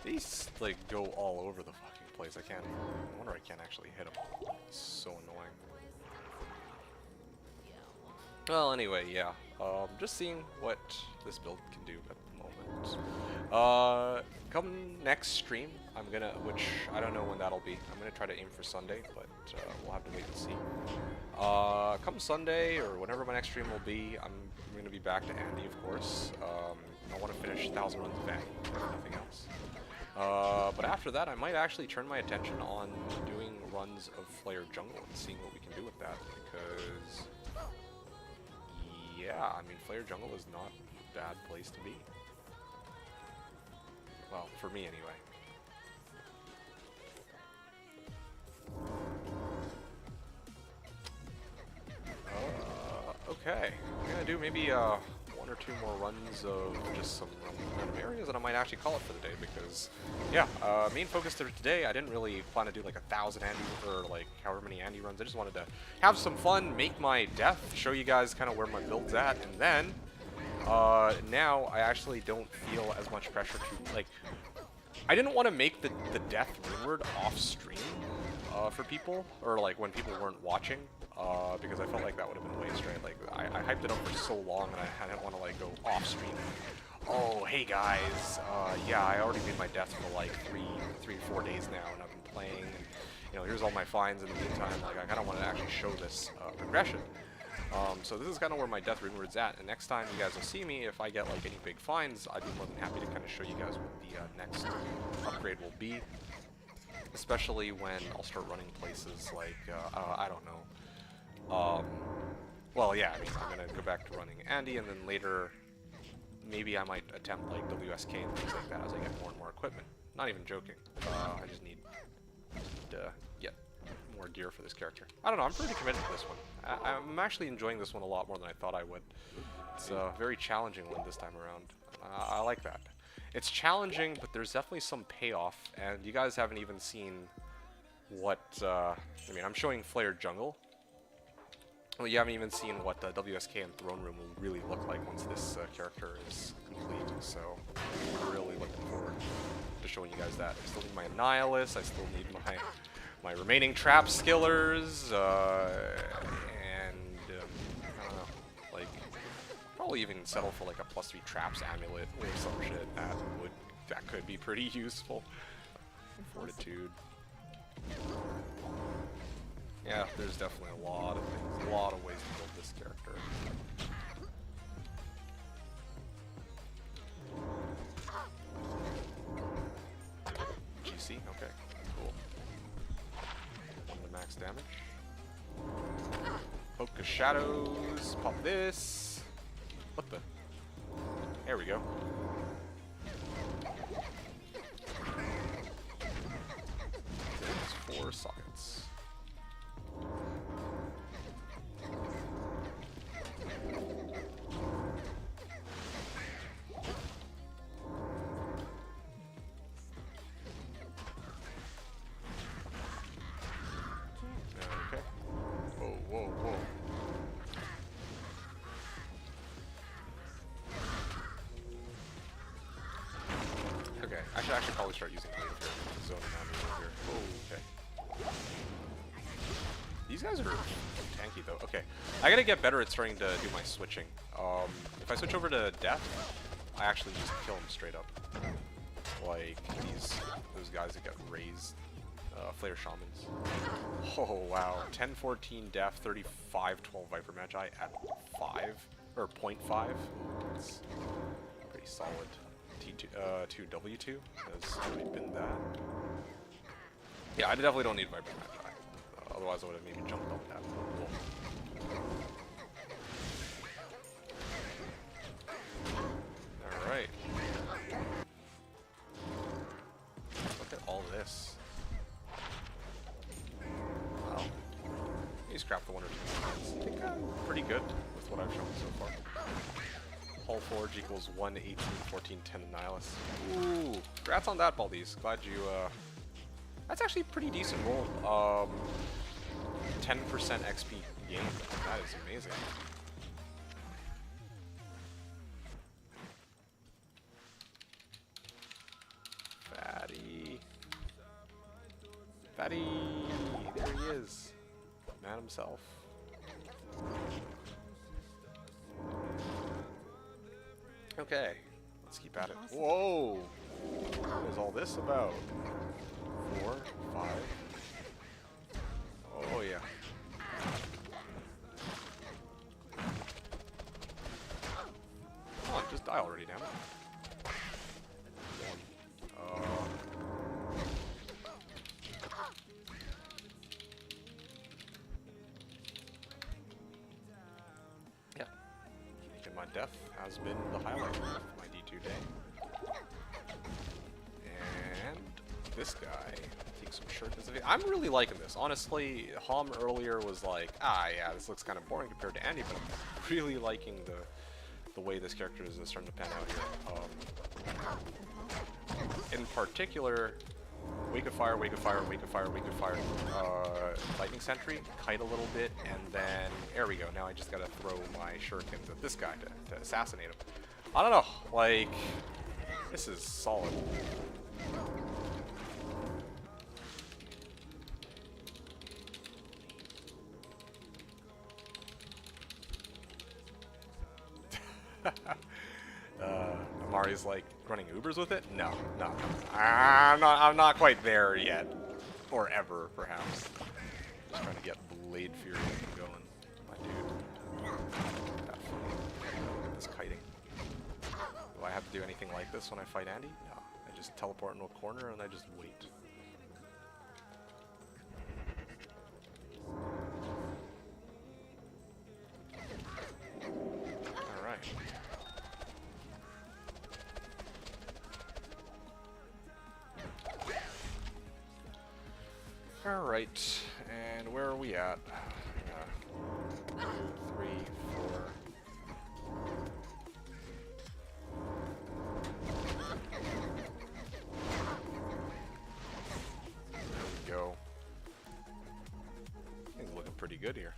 These, like, go all over the fucking place. I wonder I can't actually hit them. It's so annoying. Well, anyway, yeah. Just seeing what this build can do at the moment. Come next stream, I'm gonna, which I don't know when that'll be. I'm gonna try to aim for Sunday, but we'll have to wait and see. Come Sunday, or whenever my next stream will be, I'm gonna be back to Andy, of course. I want to finish 1,000 runs of Andy, if nothing else. But after that, I might actually turn my attention on doing runs of Flare Jungle and seeing what we can do with that, because... yeah, I mean, Flare Jungle is not a bad place to be. Well, for me anyway. Okay. I'm gonna do maybe one or two more runs of just some random areas, and I might actually call it for the day, because, yeah, main focus for today, I didn't really plan to do like 1,000 Andy, or like however many Andy runs. I just wanted to have some fun, make my death, show you guys kind of where my build's at, and then, now I actually don't feel as much pressure to, like, I didn't want to make the death windward off stream, for people, or like when people weren't watching. Because I felt like that would have been waste, right? Like, I hyped it up for so long, and I didn't want to, like, go off stream. Oh, hey guys, yeah, I already made my death for, like, three or 4 days now, and I've been playing, and, you know, here's all my finds in the meantime. Like, I kind of want to actually show this, progression. So this is kind of where my death ringward's at, and next time you guys will see me, if I get, like, any big finds, I'd be more than happy to kind of show you guys what the, next upgrade will be. Especially when I'll start running places like, I don't know. Well, yeah, I mean, I'm gonna go back to running Andy, and then later, maybe I might attempt, like, WSK and things like that as I get more and more equipment. Not even joking. I just need to get more gear for this character. I don't know, I'm pretty committed to this one. I'm actually enjoying this one a lot more than I thought I would. It's a very challenging one this time around. I like that. It's challenging, but there's definitely some payoff, and you guys haven't even seen what, I mean, I'm showing Flare Jungle. Well, you haven't even seen what WSK and Throne Room will really look like once this character is complete, so I'm really looking forward to showing you guys that. I still need my Annihilus, I still need my remaining Trap Skillers, and, I don't know, like, probably even settle for like a +3 Traps Amulet or some shit. That could be pretty useful. Fortitude. Yeah, there's definitely a lot of things, a lot of ways to build this character. GC, okay, cool. 1 to max damage. Poke of Shadows, pop this. What the? There we go. There's 4 sockets. Okay. Whoa, whoa, whoa. Okay, I should actually probably start using Blade here. Zone around me over here. Oh, okay. These guys are tanky though. Okay, I gotta get better at starting to do my switching. If I switch over to Death, I actually just kill them straight up. Like those guys that get raised, Flare Shamans. Oh wow, 10-14 Death, 35-12 Viper Magi at 5 or 0.5. It's pretty solid. T2 W2 has already been that. Yeah, I definitely don't need Viper Magi. Otherwise, I would have maybe jumped on that. Cool. Alright. Look at all this. Wow. You scrap the 1 or 2 points. I think I'm pretty good with what I've shown so far. Hull Forge equals 1, 18, 14, 10 Annihilus. Ooh, congrats on that, Baldies. Glad you, that's actually a pretty decent roll. 10% XP gain. That is amazing. Fatty. Fatty! There he is. Man himself. Okay, let's keep at it. Whoa! What is all this about? 4, 5. Oh yeah. Come on, just die already, damn it. 1. Yeah. Making my death has been the highlight of my D2 day. And this guy takes some shirt. I'm really liking this. Honestly, Hom earlier was like, yeah, this looks kind of boring compared to Andy, but I'm really liking the way this character is starting to pan out here. In particular, Wake of Fire, Wake of Fire, Wake of Fire, Wake of Fire, Lightning Sentry, kite a little bit, and then, there we go, now I just gotta throw my shurikens at this guy to assassinate him. I don't know, like, this is solid. Amari's like running Ubers with it? No. I'm not quite there yet. Or ever, perhaps. Just trying to get Blade Fury going, my dude. That's funny. Look at this kiting. Do I have to do anything like this when I fight Andy? No. I just teleport into a corner and I just wait. Alright. Alright, and where are we at? 2, 3, 4. There we go. good here.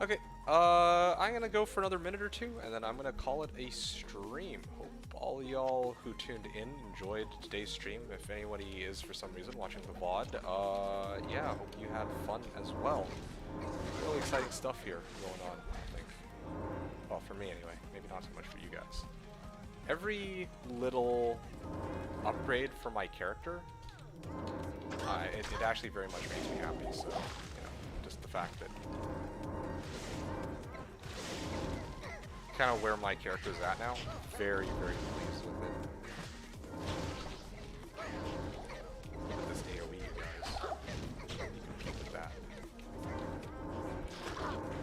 Okay, I'm gonna go for another minute or two, and then I'm gonna call it a stream. Hope all y'all who tuned in enjoyed today's stream. If anybody is for some reason watching the VOD, yeah, hope you had fun as well. Really exciting stuff here going on, I think. Well, for me anyway. Maybe not so much for you guys. Every little upgrade for my character, it actually very much makes me happy. So, you know, just the fact that kind of where my character's at now, very, very pleased with it. Look at this AoE, you guys. You can compete with that.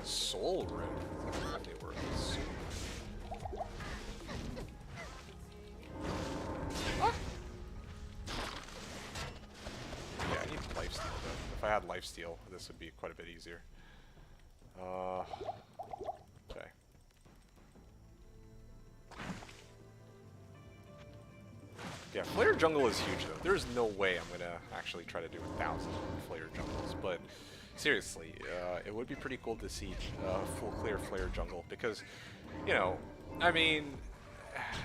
Soul Rune. They were super. Ah! Yeah, I need lifesteal though. If I had lifesteal, this would be quite a bit easier. Okay. Yeah, Flayer Jungle is huge though. There's no way I'm gonna actually try to do 1,000 Flayer Jungles, but seriously, it would be pretty cool to see full clear Flayer Jungle because, you know, I mean,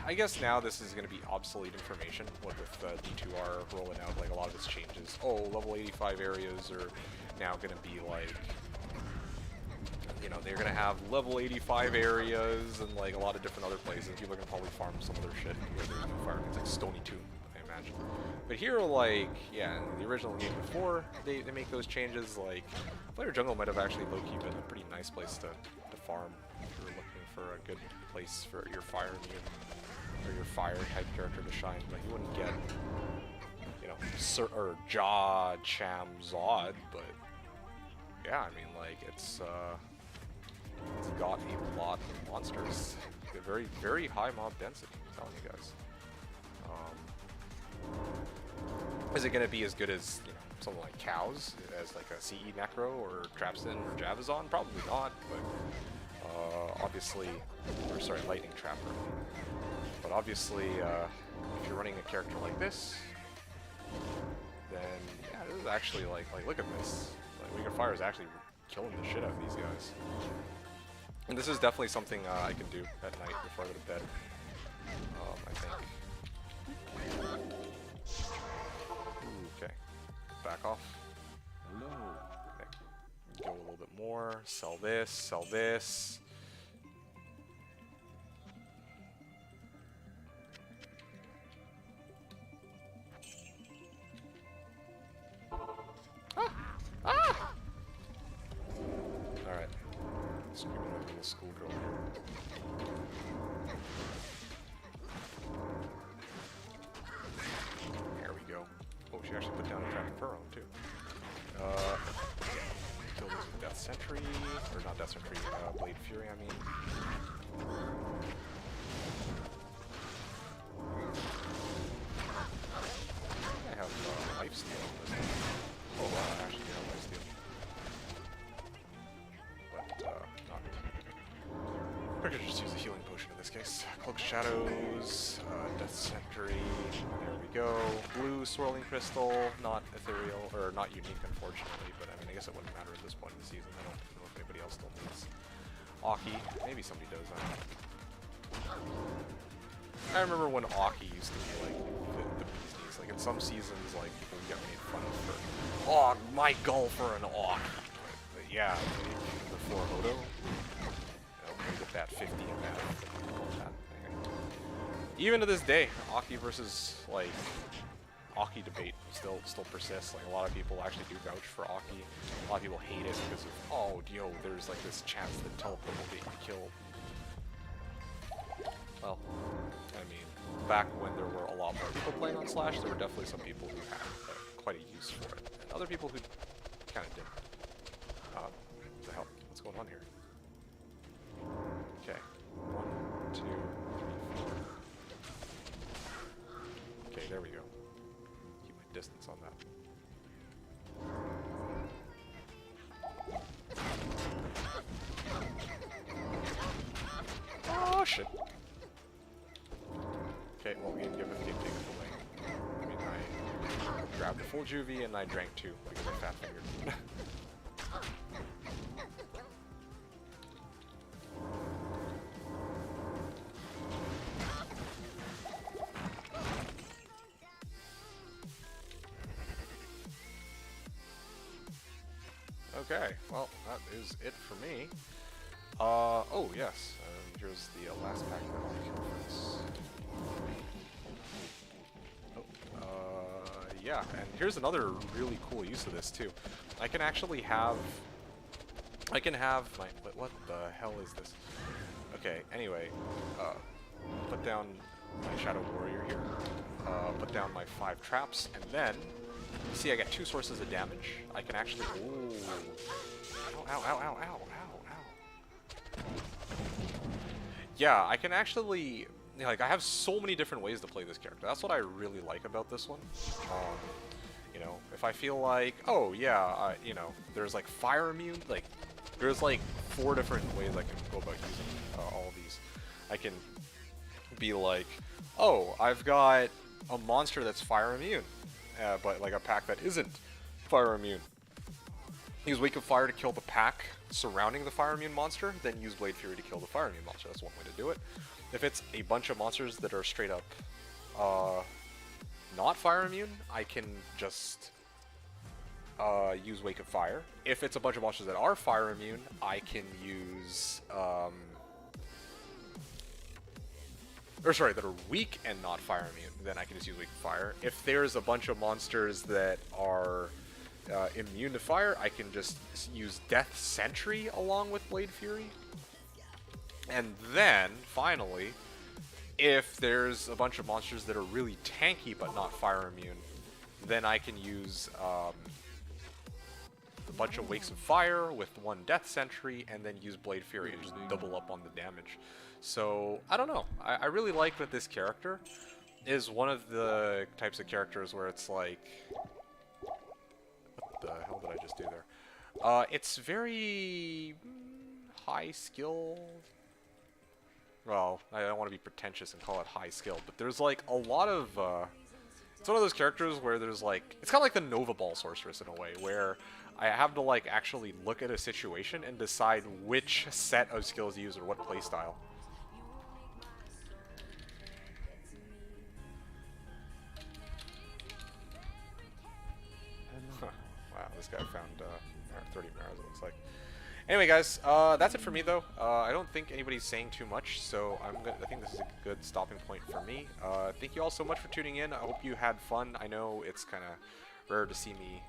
I guess now this is gonna be obsolete information with D2R rolling out like a lot of its changes. Oh, level 85 areas are now gonna be like, you know, they're gonna have level 85 areas and like a lot of different other places. People are gonna probably farm some other shit where there's no fire. It's like Stony Tomb, I imagine. But here, like, yeah, in the original game before they make those changes, like, Flayer Jungle might have actually low-key been a pretty nice place to farm if you're looking for a good place for your fire immune or your fire type character to shine. But you wouldn't get, you know, or Jaw, Cham, Zod, but yeah, I mean, like, it's got a lot of monsters. A very, very high mob density, I'm telling you guys. Is it going to be as good as, you know, something like Cows, as like a CE Necro or Trapsin or Javazon? Probably not, but obviously, or sorry, Lightning Trapper. But obviously, if you're running a character like this, then yeah, this is actually like look at this. Like, Wing of Fire is actually killing the shit out of these guys. And this is definitely something I can do at night before I go to bed, I think. Ooh, okay. Back off. Hello. Okay. Go a little bit more. Sell this. Sell this. Ah! Ah! Alright. Screaming like a little schoolgirl here. There we go. Oh, she actually put down a trap of her own, too. Kill this with Death Sentry. Or not Death Sentry, Blade Fury, I mean. I have lifesteal on this one. Oh wow, I actually do have lifesteal. But, not good. I could just use a healing potion in this case. Cloak Shadows, Death Sentry, there we go. Blue Swirling Crystal, not ethereal, or not unique unfortunately, but I mean I guess it wouldn't matter at this point in the season. I don't know if anybody else still needs Aki. Maybe somebody does, I don't know. I remember when Aki used to be like the bee's knees. Like in some seasons, like people would get made fun of for, oh, my goal for an Aki. But yeah, before Hodo, get that 50 in that. Even to this day, Aki versus like Aki debate still persists. Like a lot of people actually do vouch for Aki. A lot of people hate it because of, oh, yo, there's like this chance that teleport will get you killed. Well, I mean, back when there were a lot more people playing on Slash, there were definitely some people who had quite a use for it, and other people who kind of didn't. What the hell? What's going on here? Okay. 1, 2, 3, 4. Okay, there we go. Keep my distance on that. Oh shit. Okay, well we didn't give it the take it away. I mean, I grabbed the full juvie and I drank 2 because I fat fingered. Okay, well, that is it for me. Oh, yes. Here's the last pack that I'll kill for this. Oh, yeah, and here's another really cool use of this, too. I can actually have... I can have my... What the hell is this? Okay, anyway, put down my Shadow Warrior here. Put down my 5 traps, and then... You see, I got 2 sources of damage. I can actually... Ooh. Ow, ow, ow, ow, ow, ow, ow. Yeah, I can actually... Like, I have so many different ways to play this character. That's what I really like about this one. You know, if I feel like... Oh, yeah, you know, there's, like, fire immune. Like, there's, like, 4 different ways I can go about using all of these. I can be like, oh, I've got a monster that's fire immune. But like a pack that isn't fire immune. Use Wake of Fire to kill the pack surrounding the fire immune monster, then use Blade Fury to kill the fire immune monster. That's one way to do it. If it's a bunch of monsters that are straight up not fire immune, I can just use Wake of Fire. If it's a bunch of monsters that are fire immune, I can use that are weak and not fire immune, then I can just use Wake of Fire. If there's a bunch of monsters that are immune to fire, I can just use Death Sentry along with Blade Fury. And then, finally, if there's a bunch of monsters that are really tanky but not fire immune, then I can use a bunch of Wakes of Fire with 1 Death Sentry, and then use Blade Fury and just double up on the damage. So, I don't know. I really like that this character is one of the types of characters where it's like... What the hell did I just do there? It's very... high skill... Well, I don't want to be pretentious and call it high skill, but there's like a lot of... it's one of those characters where there's like... It's kind of like the Nova Ball Sorceress in a way, where I have to like actually look at a situation and decide which set of skills to use or what playstyle. Wow, this guy found 30 mirrors, it looks like. Anyway, guys, that's it for me, though. I don't think anybody's saying too much, so I think this is a good stopping point for me. Thank you all so much for tuning in. I hope you had fun. I know it's kind of rare to see me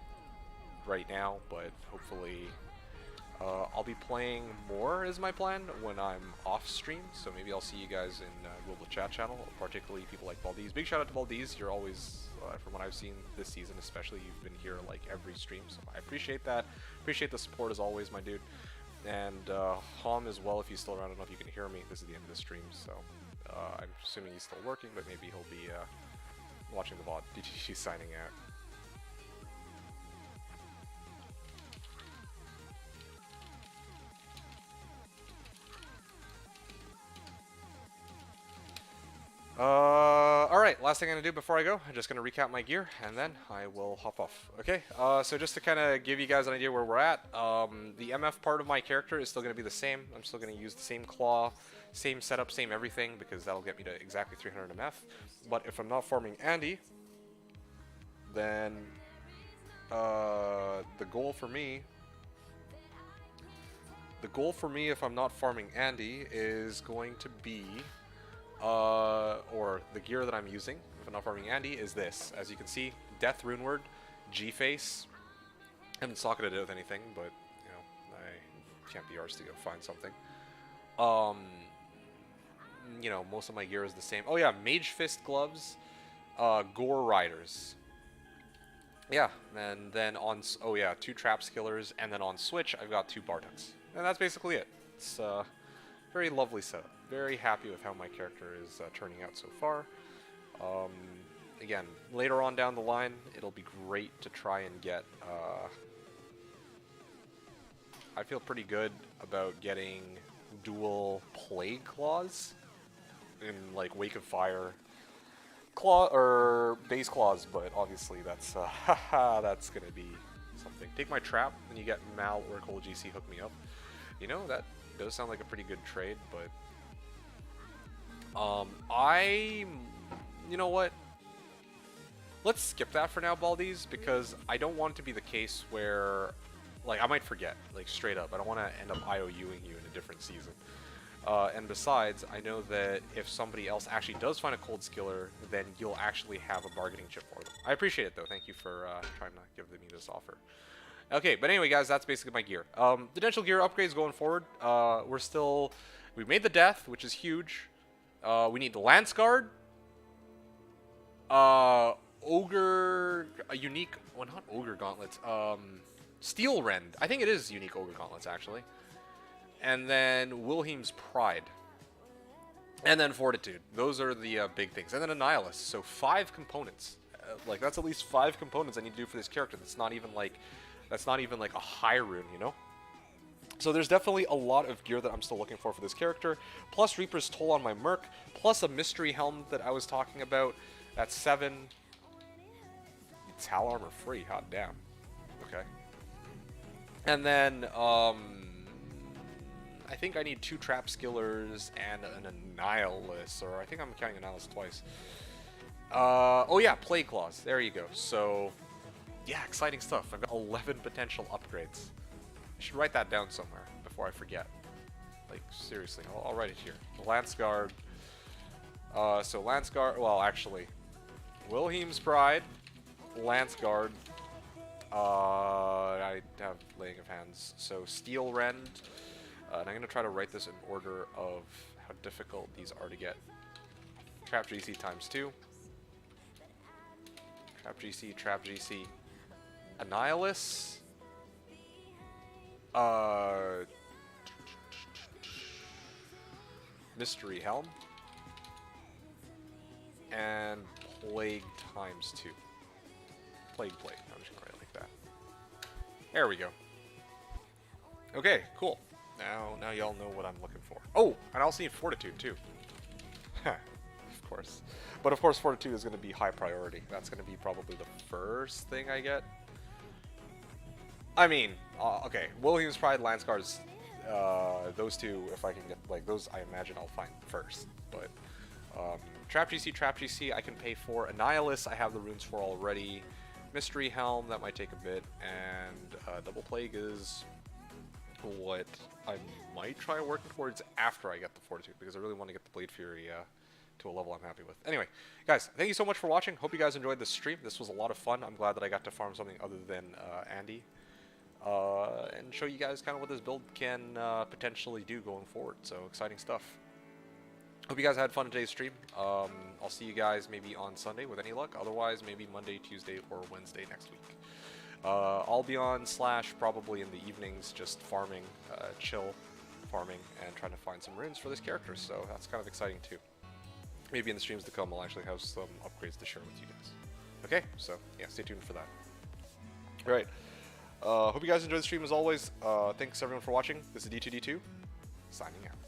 right now, but hopefully I'll be playing more is my plan when I'm off stream, so maybe I'll see you guys in Global Chat Channel, particularly people like Baldiz. Big shout out to Baldiz. You're always, from what I've seen this season especially, you've been here like every stream, so I appreciate that. Appreciate the support as always, my dude. And Hom as well, if he's still around. I don't know if you can hear me. This is the end of the stream, so I'm assuming he's still working, but maybe he'll be watching the VOD. DTG signing out. Alright, last thing I'm going to do before I go, I'm just going to recap my gear, and then I will hop off. Okay, so just to kind of give you guys an idea where we're at, the MF part of my character is still going to be the same. I'm still going to use the same claw, same setup, same everything, because that'll get me to exactly 300 MF. But if I'm not farming Andy, then the goal for me if I'm not farming Andy is going to be... or the gear that I'm using, if I'm not farming Andy, is this. As you can see, Death Runeward, G-Face. Haven't socketed it with anything, but, you know, I can't be arsed to go find something. You know, most of my gear is the same. Oh yeah, Mage Fist gloves, Gore Riders. Yeah, and then on, oh yeah, 2 Traps Killers, and then on Switch, I've got 2 Bartuks. And that's basically it. It's very lovely setup. Very happy with how my character is turning out so far. Again, later on down the line, it'll be great to try and get... I feel pretty good about getting dual Plague Claws in like Wake of Fire Claw or Base Claws, but obviously that's that's gonna be something. Take my trap, and you get Mal or Cold GC hook me up. You know, that does sound like a pretty good trade, but you know what? Let's skip that for now, Baldiz, because I don't want it to be the case where, like, I might forget, like, straight up. I don't want to end up IOUing you in a different season. And besides, I know that if somebody else actually does find a cold skiller, then you'll actually have a bargaining chip for them. I appreciate it, though. Thank you for trying to give me this offer. Okay, but anyway, guys, that's basically my gear. Potential gear upgrades going forward. We made the death, which is huge. We need the Lance Guard. Ogre, a unique, well, not Ogre Gauntlets, Steel Rend. I think it is unique Ogre Gauntlets, actually. And then Wilhelm's Pride. And then Fortitude. Those are the big things. And then Annihilus. So 5 components. Like, that's at least 5 components I need to do for this character. That's not even like a high rune, you know? So there's definitely a lot of gear that I'm still looking for this character. Plus Reaper's Toll on my Merc. Plus a Mystery Helm that I was talking about. That's 7. It's Hal Armor free. Hot damn. Okay. And then, I think I need 2 Trap Skillers and an Annihilus. Or I think I'm counting Annihilus twice. Oh yeah, Plague Claws. There you go. So, yeah, exciting stuff. I've got 11 potential upgrades. I should write that down somewhere before I forget. Like, seriously, I'll write it here. Lance Guard. So Lance Guard, well, actually, Wilhelm's Pride, Lance Guard. I have Laying of Hands. So Steel Rend. And I'm going to try to write this in order of how difficult these are to get. Trap GC times 2. Trap GC, Trap GC. Annihilus. Mystery Helm. And Plague times 2. Plague. I'm just gonna write it like that. There we go. Okay, cool. Now y'all know what I'm looking for. Oh, and I also need Fortitude too. Of course. But of course Fortitude is gonna be high priority. That's gonna be probably the first thing I get. I mean, okay, Wilhelm's Pride, Lance Guards, those 2, if I can get, like, those I imagine I'll find first. But, Trap GC, I can pay for. Annihilus, I have the runes for already. Mystery Helm, that might take a bit. And, Double Plague is what I might try working towards after I get the Fortitude, because I really want to get the Blade Fury, to a level I'm happy with. Anyway, guys, thank you so much for watching. Hope you guys enjoyed this stream. This was a lot of fun. I'm glad that I got to farm something other than, Andy. And show you guys kind of what this build can potentially do going forward. So exciting stuff. Hope you guys had fun in today's stream. I'll see you guys maybe on Sunday with any luck. Otherwise, maybe Monday, Tuesday, or Wednesday next week. I'll be on Slash probably in the evenings, just farming, chill farming, and trying to find some runes for this character. So that's kind of exciting too. Maybe in the streams to come, I'll actually have some upgrades to share with you guys. Okay, so yeah, stay tuned for that. All right. Hope you guys enjoyed the stream as always. Thanks everyone for watching. This is D2D2, signing out.